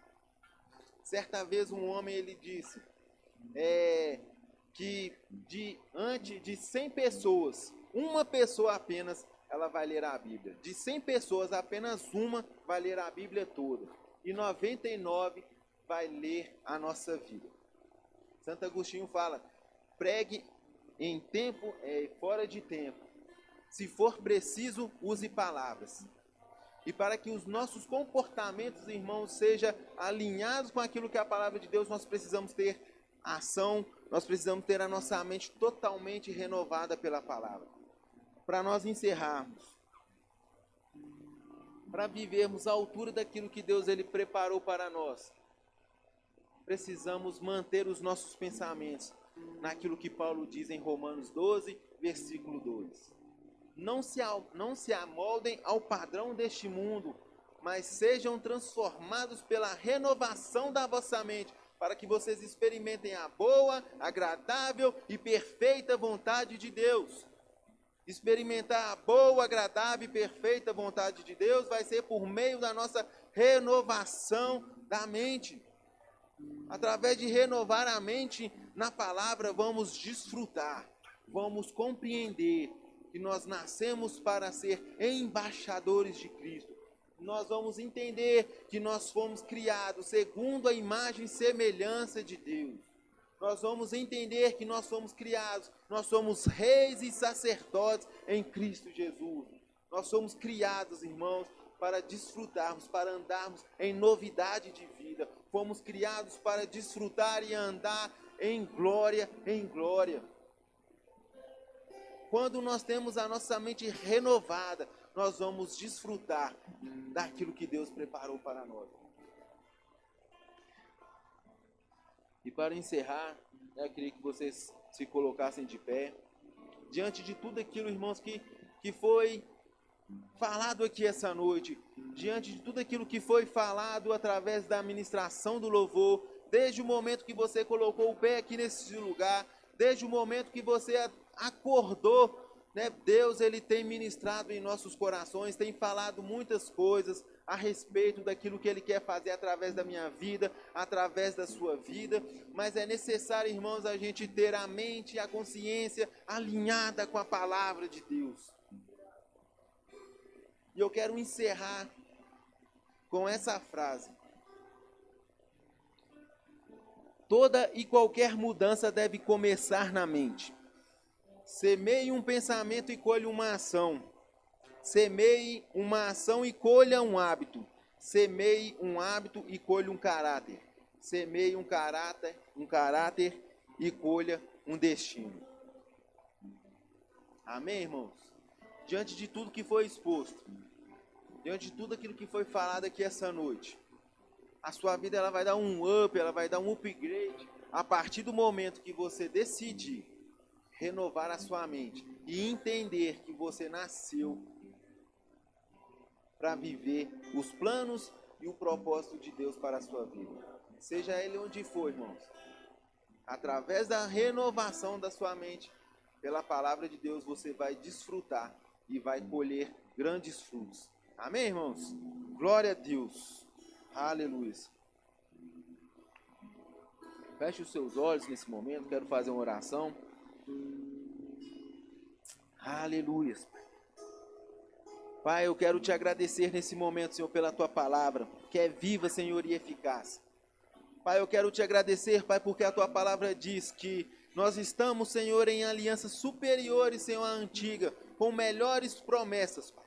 Certa vez um homem ele disse que diante de 100 pessoas, uma pessoa apenas ela vai ler a Bíblia. De 100 pessoas, apenas uma vai ler a Bíblia toda. E 99 vai ler a nossa vida. Santo Agostinho fala, pregue em tempo e fora de tempo. Se for preciso, use palavras. E para que os nossos comportamentos, irmãos, sejam alinhados com aquilo que é a palavra de Deus, nós precisamos ter ação, nós precisamos ter a nossa mente totalmente renovada pela palavra. Para nós encerrarmos, para vivermos à altura daquilo que Deus ele preparou para nós, precisamos manter os nossos pensamentos naquilo que Paulo diz em Romanos 12, versículo 2. Não se amoldem ao padrão deste mundo, mas sejam transformados pela renovação da vossa mente, para que vocês experimentem a boa, agradável e perfeita vontade de Deus. Experimentar a boa, agradável e perfeita vontade de Deus vai ser por meio da nossa renovação da mente. Através de renovar a mente na palavra, vamos desfrutar, vamos compreender que nós nascemos para ser embaixadores de Cristo. Nós vamos entender que nós fomos criados segundo a imagem e semelhança de Deus. Nós vamos entender que nós somos criados, nós somos reis e sacerdotes em Cristo Jesus. Nós somos criados, irmãos, para desfrutarmos, para andarmos em novidade de vida. Fomos criados para desfrutar e andar em glória, em glória. Quando nós temos a nossa mente renovada, nós vamos desfrutar daquilo que Deus preparou para nós. E para encerrar, eu queria que vocês se colocassem de pé. Diante de tudo aquilo, irmãos, que foi falado aqui essa noite, diante de tudo aquilo que foi falado através da ministração do louvor, desde o momento que você colocou o pé aqui nesse lugar, desde o momento que você acordou, né? Deus, ele tem ministrado em nossos corações, tem falado muitas coisas a respeito daquilo que ele quer fazer através da minha vida, através da sua vida, mas é necessário, irmãos, a gente ter a mente e a consciência alinhada com a palavra de Deus. E eu quero encerrar com essa frase: toda e qualquer mudança deve começar na mente. Semeie um pensamento e colhe uma ação. Semeie uma ação e colha um hábito. Semeie um hábito e colha um caráter. Semeie um caráter e colha um destino. Amém, irmãos? Diante de tudo que foi exposto, diante de tudo aquilo que foi falado aqui essa noite, a sua vida ela vai dar um up, ela vai dar um upgrade a partir do momento que você decidir renovar a sua mente e entender que você nasceu para viver os planos e o propósito de Deus para a sua vida. Seja ele onde for, irmãos. Através da renovação da sua mente, pela palavra de Deus, você vai desfrutar e vai colher grandes frutos. Amém, irmãos? Glória a Deus. Aleluia. Feche os seus olhos nesse momento. Quero fazer uma oração. Aleluia. Pai, eu quero te agradecer nesse momento, Senhor, pela tua palavra, que é viva, Senhor, e eficaz. Pai, eu quero te agradecer, Pai, porque a tua palavra diz que nós estamos, Senhor, em alianças superiores, Senhor, à antiga, com melhores promessas, Pai.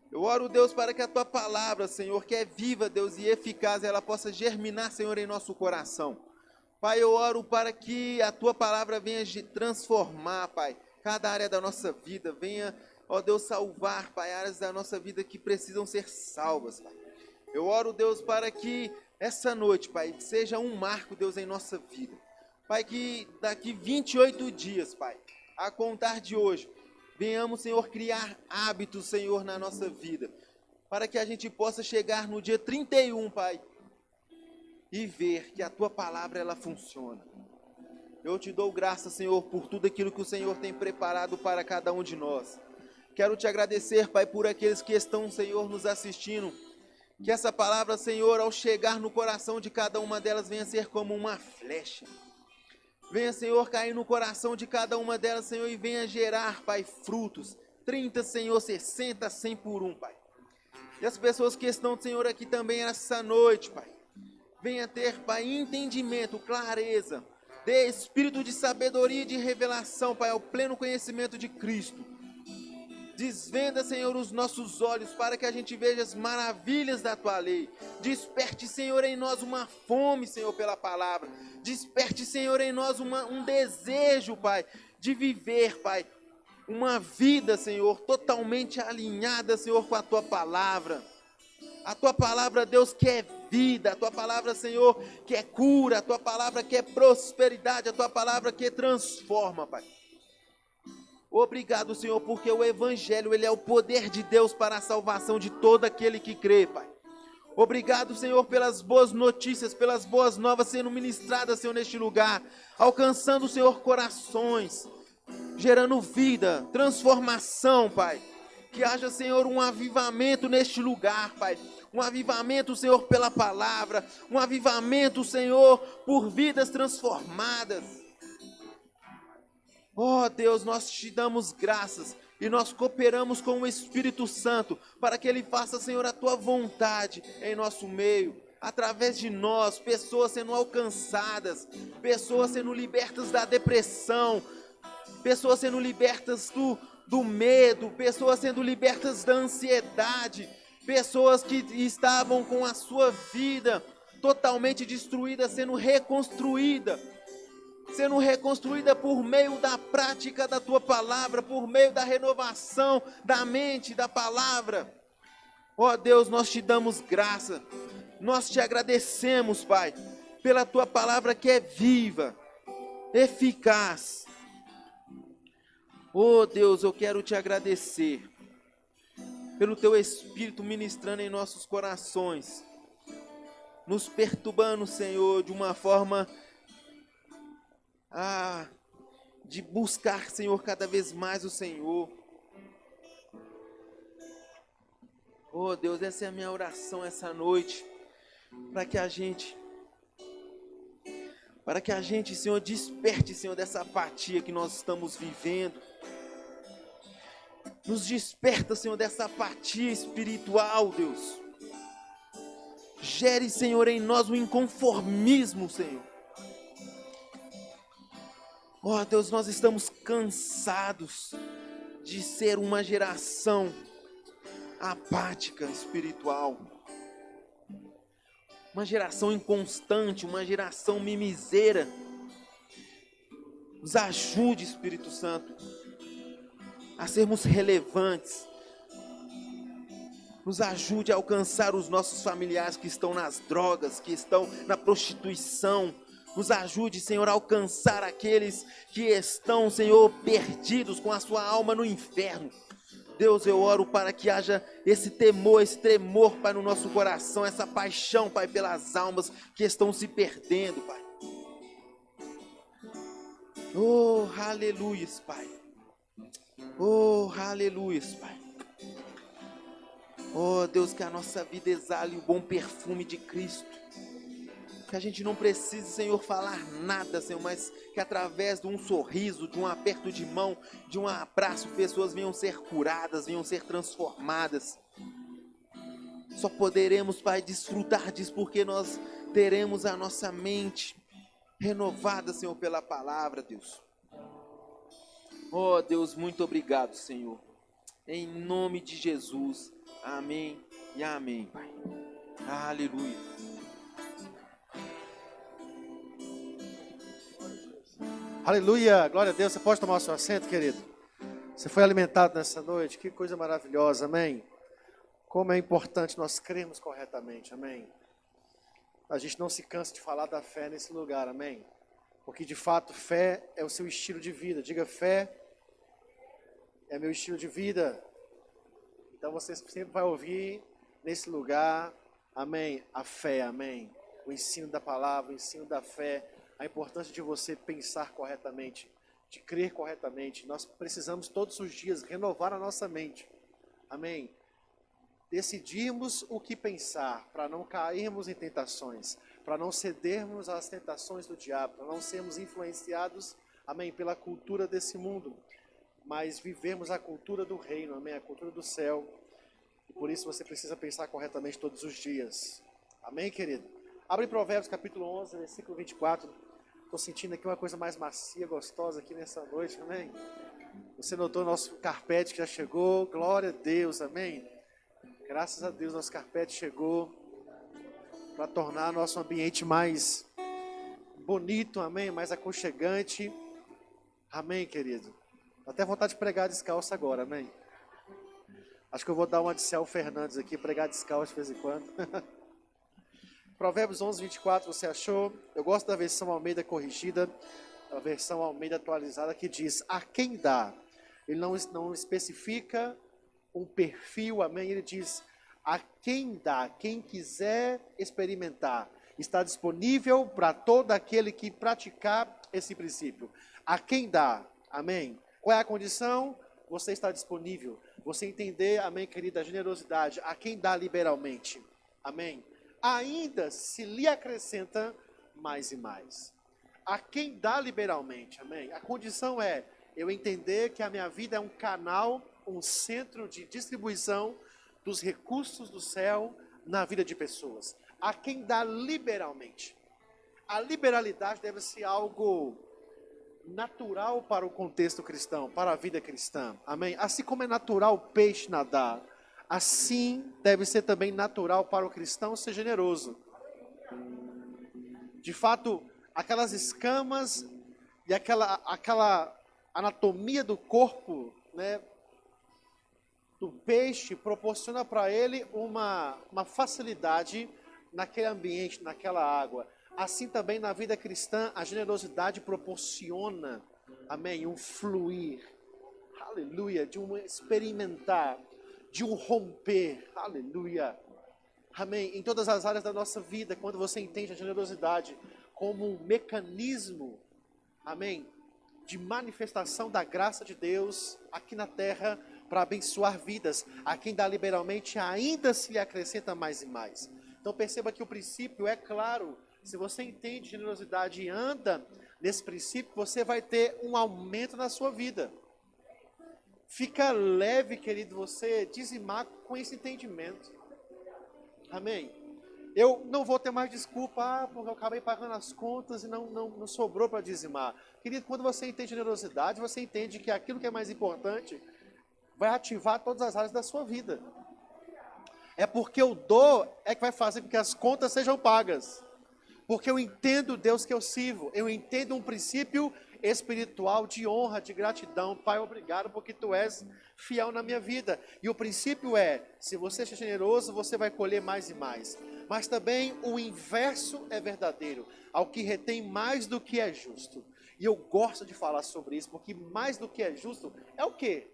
Eu oro, Deus, para que a tua palavra, Senhor, que é viva, Deus, e eficaz, ela possa germinar, Senhor, em nosso coração. Pai, eu oro para que a tua palavra venha transformar, Pai, cada área da nossa vida, venha, ó Deus, salvar, Pai, áreas da nossa vida que precisam ser salvas, Pai. Eu oro, Deus, para que essa noite, Pai, seja um marco, Deus, em nossa vida. Pai, que daqui 28 dias, Pai, a contar de hoje, venhamos, Senhor, criar hábitos, Senhor, na nossa vida, para que a gente possa chegar no dia 31, Pai, e ver que a tua palavra, ela funciona. Eu te dou graça, Senhor, por tudo aquilo que o Senhor tem preparado para cada um de nós. Quero te agradecer, Pai, por aqueles que estão, Senhor, nos assistindo. Que essa palavra, Senhor, ao chegar no coração de cada uma delas, venha ser como uma flecha. Venha, Senhor, cair no coração de cada uma delas, Senhor, e venha gerar, Pai, frutos. 30, Senhor, 60, 100 por um, Pai. E as pessoas que estão, Senhor, aqui também essa noite, Pai, venha ter, Pai, entendimento, clareza, dê espírito de sabedoria e de revelação, Pai, ao pleno conhecimento de Cristo. Desvenda, Senhor, os nossos olhos para que a gente veja as maravilhas da tua lei. Desperte, Senhor, em nós uma fome, Senhor, pela palavra. Desperte, Senhor, em nós um desejo, Pai, de viver, Pai, uma vida, Senhor, totalmente alinhada, Senhor, com a tua palavra. A tua palavra, Deus, que é vida. A tua palavra, Senhor, que é cura. A tua palavra que é prosperidade. A tua palavra que transforma, Pai. Obrigado, Senhor, porque o Evangelho, ele é o poder de Deus para a salvação de todo aquele que crê, Pai. Obrigado, Senhor, pelas boas notícias, pelas boas novas sendo ministradas, Senhor, neste lugar. Alcançando, Senhor, corações, gerando vida, transformação, Pai. Que haja, Senhor, um avivamento neste lugar, Pai. Um avivamento, Senhor, pela palavra. Um avivamento, Senhor, por vidas transformadas. Oh Deus, nós te damos graças e nós cooperamos com o Espírito Santo para que Ele faça, Senhor, a tua vontade em nosso meio, através de nós, pessoas sendo alcançadas, pessoas sendo libertas da depressão, pessoas sendo libertas do medo, pessoas sendo libertas da ansiedade, pessoas que estavam com a sua vida totalmente destruída, sendo reconstruída por meio da prática da tua palavra, por meio da renovação da mente, da palavra. Ó Deus, nós te damos graça, nós te agradecemos, Pai, pela tua palavra que é viva, eficaz. Oh Deus, eu quero te agradecer pelo teu Espírito ministrando em nossos corações, nos perturbando, Senhor, de uma forma de buscar, Senhor, cada vez mais o Senhor. Oh Deus, essa é a minha oração essa noite, para que a gente, Senhor, desperte, Senhor, dessa apatia que nós estamos vivendo. Nos desperta, Senhor, dessa apatia espiritual, Deus. Gere, Senhor, em nós o inconformismo, Senhor. Oh Deus, nós estamos cansados de ser uma geração apática espiritual, uma geração inconstante, uma geração mimiseira. Nos ajude, Espírito Santo, a sermos relevantes. Nos ajude a alcançar os nossos familiares que estão nas drogas, que estão na prostituição. Nos ajude, Senhor, a alcançar aqueles que estão, Senhor, perdidos com a sua alma no inferno. Deus, eu oro para que haja esse temor, esse tremor, Pai, no nosso coração, essa paixão, Pai, pelas almas que estão se perdendo, Pai. Oh, aleluias, Pai. Oh, aleluias, Pai. Oh, Deus, que a nossa vida exale o bom perfume de Cristo. Que a gente não precise, Senhor, falar nada, Senhor, mas que através de um sorriso, de um aperto de mão, de um abraço, pessoas venham ser curadas, venham ser transformadas. Só poderemos, Pai, desfrutar disso porque nós teremos a nossa mente renovada, Senhor, pela palavra, Deus. Oh, Deus, muito obrigado, Senhor. Em nome de Jesus. Amém e amém, Pai. Aleluia. Aleluia, glória a Deus. Você pode tomar o seu assento, querido? Você foi alimentado nessa noite, que coisa maravilhosa, amém? Como é importante nós crermos corretamente, amém? A gente não se cansa de falar da fé nesse lugar, amém? Porque de fato fé é o seu estilo de vida. Diga, fé é meu estilo de vida. Então você sempre vai ouvir nesse lugar, amém? A fé, amém? O ensino da palavra, o ensino da fé. A importância de você pensar corretamente, de crer corretamente. Nós precisamos todos os dias renovar a nossa mente. Amém? Decidirmos o que pensar, para não cairmos em tentações, para não cedermos às tentações do diabo, para não sermos influenciados, amém, pela cultura desse mundo, mas vivemos a cultura do reino, amém, a cultura do céu. E por isso você precisa pensar corretamente todos os dias. Amém, querido? Abre Provérbios capítulo 11, versículo 24. Estou sentindo aqui uma coisa mais macia, gostosa aqui nessa noite, amém? Você notou nosso carpete que já chegou, glória a Deus, amém? Graças a Deus nosso carpete chegou para tornar nosso ambiente mais bonito, amém? Mais aconchegante, amém, querido? Dá até vontade de pregar descalço agora, amém? Acho que eu vou dar uma de Céu Fernandes aqui, pregar descalço de vez em quando. Provérbios 11, 24, você achou? Eu gosto da versão Almeida corrigida, a versão Almeida atualizada, que diz, a quem dá? Ele não especifica um perfil, amém? Ele diz, a quem dá? Quem quiser experimentar. Está disponível para todo aquele que praticar esse princípio. A quem dá? Amém? Qual é a condição? Você está disponível. Você entender, amém, querida, a generosidade. A quem dá liberalmente. Amém? Ainda se lhe acrescenta mais e mais. A quem dá liberalmente, amém? A condição é eu entender que a minha vida é um canal, um centro de distribuição dos recursos do céu na vida de pessoas. A quem dá liberalmente. A liberalidade deve ser algo natural para o contexto cristão, para a vida cristã, amém? Assim como é natural o peixe nadar, assim deve ser também natural para o cristão ser generoso. De fato, aquelas escamas e aquela anatomia do corpo, né, do peixe proporciona para ele uma facilidade naquele ambiente, naquela água. Assim também na vida cristã, a generosidade proporciona, amém, um fluir, aleluia, de um experimentar, de um romper, aleluia, amém, em todas as áreas da nossa vida. Quando você entende a generosidade como um mecanismo, amém, de manifestação da graça de Deus aqui na terra, para abençoar vidas, a quem dá liberalmente ainda se lhe acrescenta mais e mais. Então perceba que o princípio é claro. Se você entende generosidade e anda nesse princípio, você vai ter um aumento na sua vida. Fica leve, querido, você dizimar com esse entendimento. Amém? Eu não vou ter mais desculpa, porque eu acabei pagando as contas e não sobrou para dizimar. Querido, quando você entende generosidade, você entende que aquilo que é mais importante vai ativar todas as áreas da sua vida. É porque o dou é que vai fazer com que as contas sejam pagas. Porque eu entendo o Deus que eu sirvo. Eu entendo um princípio espiritual de honra, de gratidão. Pai, obrigado porque tu és fiel na minha vida. E o princípio é, se você é generoso, você vai colher mais e mais. Mas também o inverso é verdadeiro. Ao que retém mais do que é justo. E eu gosto de falar sobre isso, porque mais do que é justo é o quê?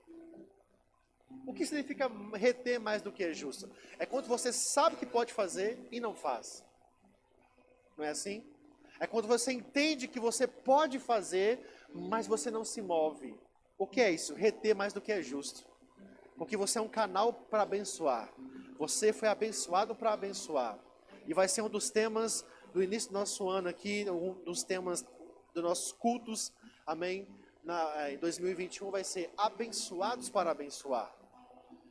O que significa reter mais do que é justo? É quando você sabe que pode fazer e não faz. Não é assim? É quando você entende que você pode fazer, mas você não se move. O que é isso? Reter mais do que é justo. Porque você é um canal para abençoar. Você foi abençoado para abençoar. E vai ser um dos temas do início do nosso ano aqui, um dos temas dos nossos cultos, amém? Em 2021 vai ser abençoados para abençoar.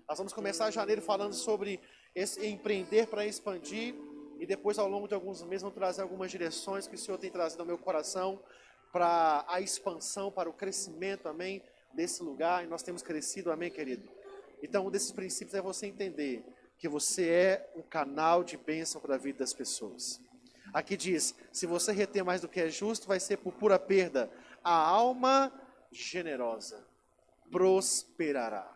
Nós vamos começar janeiro falando sobre esse empreender para expandir. E depois, ao longo de alguns meses, vamos trazer algumas direções que o Senhor tem trazido ao meu coração para a expansão, para o crescimento, amém, desse lugar. E nós temos crescido, amém, querido? Então, um desses princípios é você entender que você é um canal de bênção para a vida das pessoas. Aqui diz, se você reter mais do que é justo, vai ser por pura perda. A alma generosa prosperará.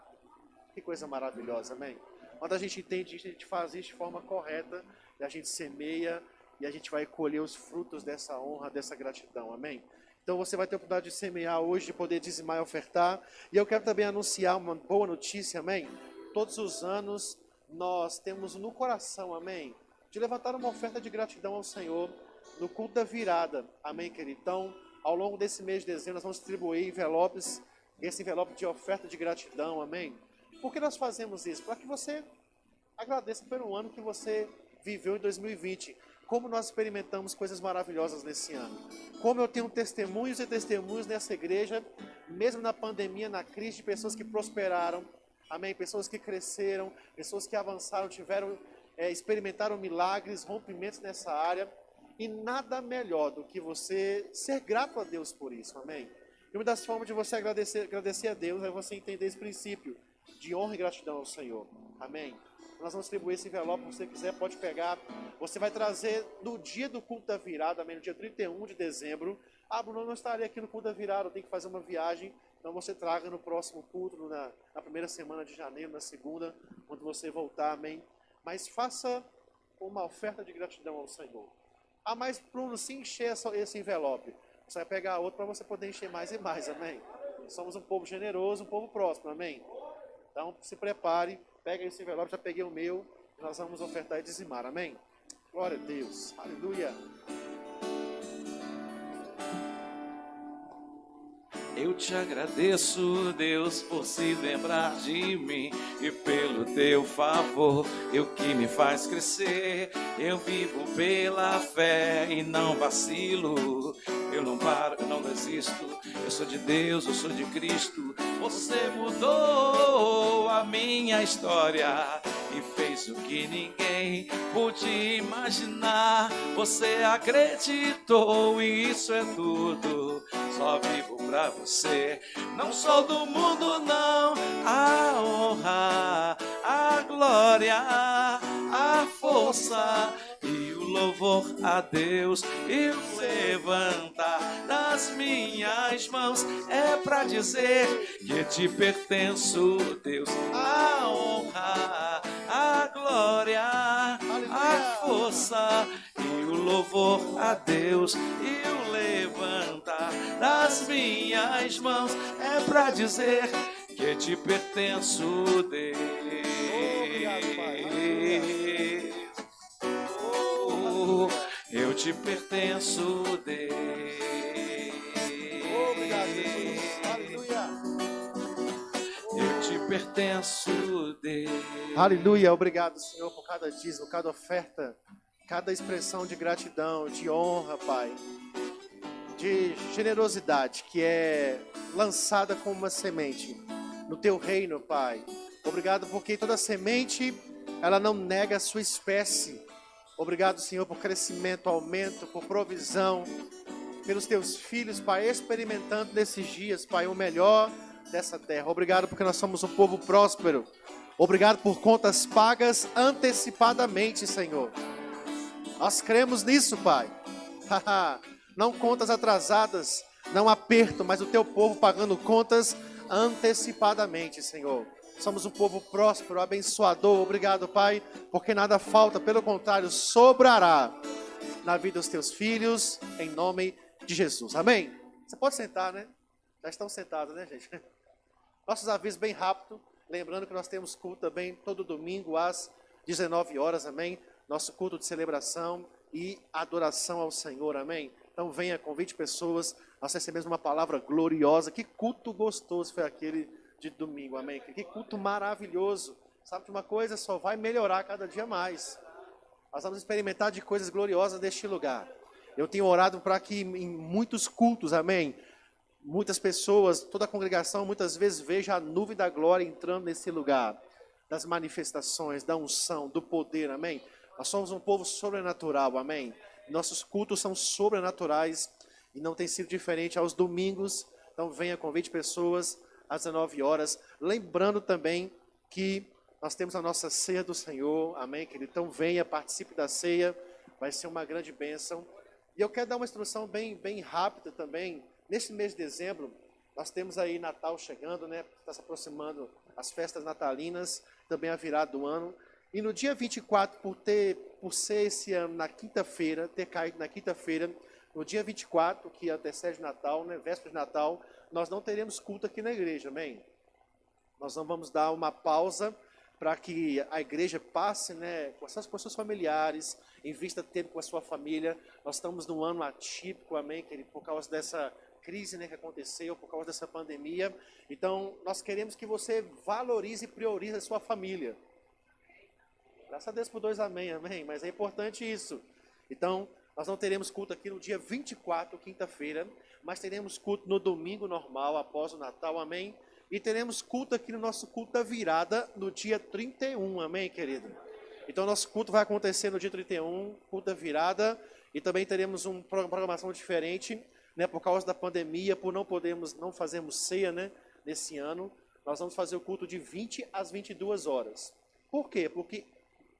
Que coisa maravilhosa, amém? Quando a gente entende isso, a gente faz isso de forma correta, e a gente semeia, e a gente vai colher os frutos dessa honra, dessa gratidão, amém? Então você vai ter a oportunidade de semear hoje, de poder dizimar e ofertar, e eu quero também anunciar uma boa notícia, amém? Todos os anos nós temos no coração, amém? De levantar uma oferta de gratidão ao Senhor no culto da virada, amém, querido? Então, ao longo desse mês de dezembro, nós vamos distribuir envelopes, esse envelope de oferta de gratidão, amém? Por que nós fazemos isso? Para que você agradeça pelo ano que você viveu em 2020. Como nós experimentamos coisas maravilhosas nesse ano. Como eu tenho testemunhos e testemunhos nessa igreja, mesmo na pandemia, na crise, de pessoas que prosperaram, amém? Pessoas que cresceram, pessoas que avançaram, experimentaram milagres, rompimentos nessa área. E nada melhor do que você ser grato a Deus por isso, amém? E uma das formas de você agradecer a Deus é você entender esse princípio de honra e gratidão ao Senhor. Amém? Nós vamos distribuir esse envelope, se você quiser, pode pegar. Você vai trazer no dia do culto da virada, amém? No dia 31 de dezembro. Bruno, eu não estarei aqui no culto da virada, eu tenho que fazer uma viagem. Então você traga no próximo culto, na primeira semana de janeiro, na segunda, quando você voltar, amém? Mas faça uma oferta de gratidão ao Senhor. Mas Bruno, se encher esse envelope, você vai pegar outro para você poder encher mais e mais, amém? Somos um povo generoso, um povo próspero, amém? Então, se prepare, pega esse envelope, já peguei o meu, nós vamos ofertar e dizimar, amém? Glória a Deus, aleluia. Eu te agradeço, Deus, por se lembrar de mim e pelo teu favor, eu que me faz crescer. Eu vivo pela fé e não vacilo. Eu não paro, eu não desisto. Eu sou de Deus, eu sou de Cristo. Você mudou a minha história e fez o que ninguém pôde imaginar. Você acreditou e isso é tudo. Só vivo pra você. Não sou do mundo, não. A honra, a glória, a força e o louvor a Deus. E o levantar das minhas mãos é pra dizer que te pertenço, Deus. A honra, a glória, a força e o louvor a Deus e o levantar das minhas mãos é pra dizer que te pertenço, Deus. Obrigado, Pai. Oh, eu te pertenço, Deus. Obrigado, Jesus. Aleluia. Eu te pertenço, Deus. Aleluia. Obrigado, Senhor, por cada dízimo, cada oferta, cada expressão de gratidão, de honra, Pai, de generosidade que é lançada como uma semente no Teu reino, Pai. Obrigado porque toda semente, ela não nega a sua espécie. Obrigado, Senhor, por crescimento, aumento, por provisão, pelos Teus filhos, Pai, experimentando nesses dias, Pai, o melhor dessa terra. Obrigado porque nós somos um povo próspero. Obrigado por contas pagas antecipadamente, Senhor. Nós cremos nisso, Pai. Não contas atrasadas, não aperto, mas o Teu povo pagando contas antecipadamente, Senhor. Somos um povo próspero, abençoador. Obrigado, Pai, porque nada falta, pelo contrário, sobrará na vida dos Teus filhos, em nome de Jesus. Amém? Você pode sentar, né? Já estão sentados, né, gente? Nossos avisos bem rápido. Lembrando que nós temos culto também todo domingo às 19 horas, amém? Nosso culto de celebração e adoração ao Senhor, amém? Então venha, convide pessoas, nós recebemos uma palavra gloriosa. Que culto gostoso foi aquele de domingo, amém? Que culto maravilhoso. Sabe de uma coisa? Só vai melhorar cada dia mais. Nós vamos experimentar de coisas gloriosas deste lugar. Eu tenho orado para que em muitos cultos, amém? Muitas pessoas, toda a congregação, muitas vezes veja a nuvem da glória entrando nesse lugar. Das manifestações, da unção, do poder, amém? Nós somos um povo sobrenatural, amém? Nossos cultos são sobrenaturais e não tem sido diferente aos domingos. Então venha, convide pessoas às 19 horas. Lembrando também que nós temos a nossa ceia do Senhor, amém, querido? Então venha, participe da ceia, vai ser uma grande bênção. E eu quero dar uma instrução bem rápida também. Neste mês de dezembro, nós temos aí Natal chegando, né? Está se aproximando as festas natalinas, também a virada do ano. E no dia 24, por ser esse ano na quinta-feira, ter caído na quinta-feira, no dia 24, que antecede o Natal, né? Véspera de Natal, nós não teremos culto aqui na igreja, amém? Nós não vamos dar uma pausa para que a igreja passe, né, com seus familiares, invista tempo com a sua família. Nós estamos num ano atípico, amém, querido, por causa dessa crise, né, que aconteceu, por causa dessa pandemia. Então, nós queremos que você valorize e priorize a sua família. Graças a Deus por 2 amém, amém, mas é importante isso. Então, nós não teremos culto aqui no dia 24, quinta-feira, mas teremos culto no domingo normal, após o Natal, amém? E teremos culto aqui no nosso culto da virada no dia 31, amém, querido? Então, nosso culto vai acontecer no dia 31, culto da virada, e também teremos uma programação diferente, né, por causa da pandemia, por não fazermos ceia, né, nesse ano. Nós vamos fazer o culto de 20 às 22 horas. Por quê? Porque,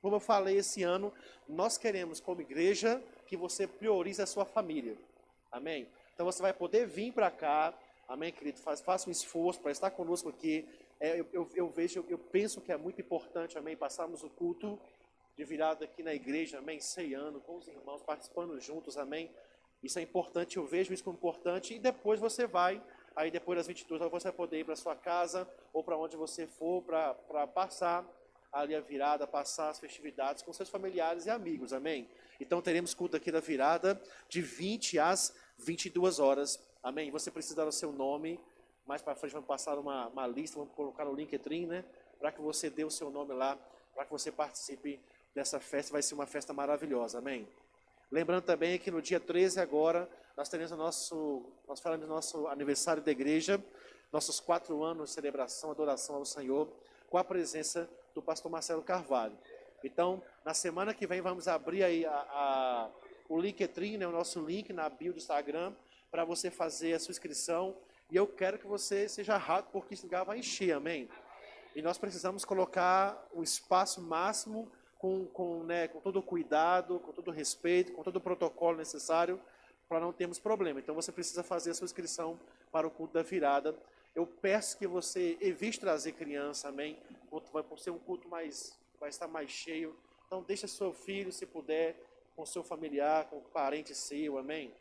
como eu falei esse ano, nós queremos, como igreja, que você priorize a sua família, amém? Então, você vai poder vir para cá, amém, querido? Faça um esforço para estar conosco aqui. Eu penso que é muito importante, amém, passarmos o culto de virada aqui na igreja, amém, ceando com os irmãos, participando juntos, amém. Isso é importante, eu vejo isso como importante. E depois você vai, aí depois das 22 horas você vai poder ir para sua casa ou para onde você for para passar ali a virada, passar as festividades com seus familiares e amigos, amém? Então teremos culto aqui da virada de 20 às 22 horas. Amém? Você precisa dar o seu nome. Mais para frente vamos passar uma lista, vamos colocar no LinkedIn, né? Para que você dê o seu nome lá, para que você participe dessa festa. Vai ser uma festa maravilhosa. Amém? Lembrando também que no dia 13 agora, nós teremos nós falamos do nosso aniversário da igreja, nossos 4 anos de celebração, adoração ao Senhor, com a presença do pastor Marcelo Carvalho. Então, na semana que vem, vamos abrir aí o LinkedIn, né? O nosso link na bio do Instagram, para você fazer a sua inscrição, e eu quero que você seja rápido, porque esse lugar vai encher, amém? E nós precisamos colocar um espaço máximo, com todo o cuidado, com todo o respeito, com todo o protocolo necessário, para não termos problema. Então você precisa fazer a sua inscrição para o culto da virada. Eu peço que você evite trazer criança, amém? Vai ser um culto vai estar mais cheio. Então deixa seu filho, se puder, com seu familiar, com um parente seu, amém?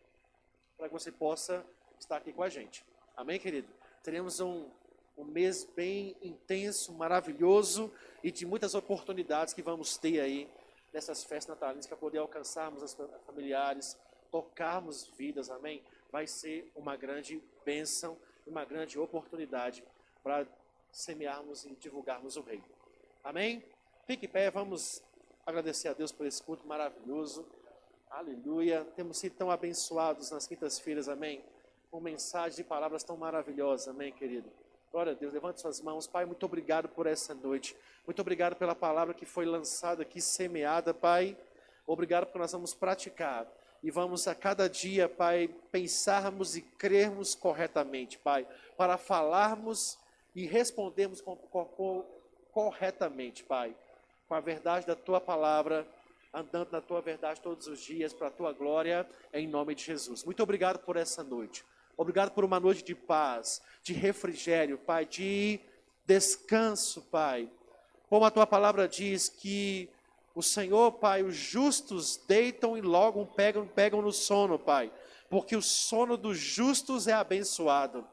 Para que você possa estar aqui com a gente. Amém, querido? Teremos um mês bem intenso, maravilhoso e de muitas oportunidades que vamos ter aí nessas festas natalinas para poder alcançarmos as familiares, tocarmos vidas, amém? Vai ser uma grande bênção, uma grande oportunidade para semearmos e divulgarmos o reino. Amém? Fique em pé, vamos agradecer a Deus por esse culto maravilhoso. Aleluia. Temos sido tão abençoados nas quintas-feiras, amém? Com mensagens e palavras tão maravilhosas, amém, querido? Glória a Deus, levante suas mãos. Pai, muito obrigado por essa noite. Muito obrigado pela palavra que foi lançada aqui, semeada, Pai. Obrigado porque nós vamos praticar. E vamos a cada dia, Pai, pensarmos e crermos corretamente, Pai. Para falarmos e respondermos corretamente, Pai. Com a verdade da Tua palavra, andando na Tua verdade todos os dias, para a Tua glória, em nome de Jesus. Muito obrigado por essa noite. Obrigado por uma noite de paz, de refrigério, Pai, de descanso, Pai. Como a Tua palavra diz que o Senhor, Pai, os justos deitam e logo pegam no sono, Pai. Porque o sono dos justos é abençoado.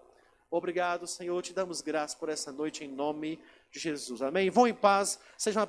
Obrigado, Senhor, te damos graça por essa noite em nome de Jesus. Amém? Vão em paz, sejam abençoados.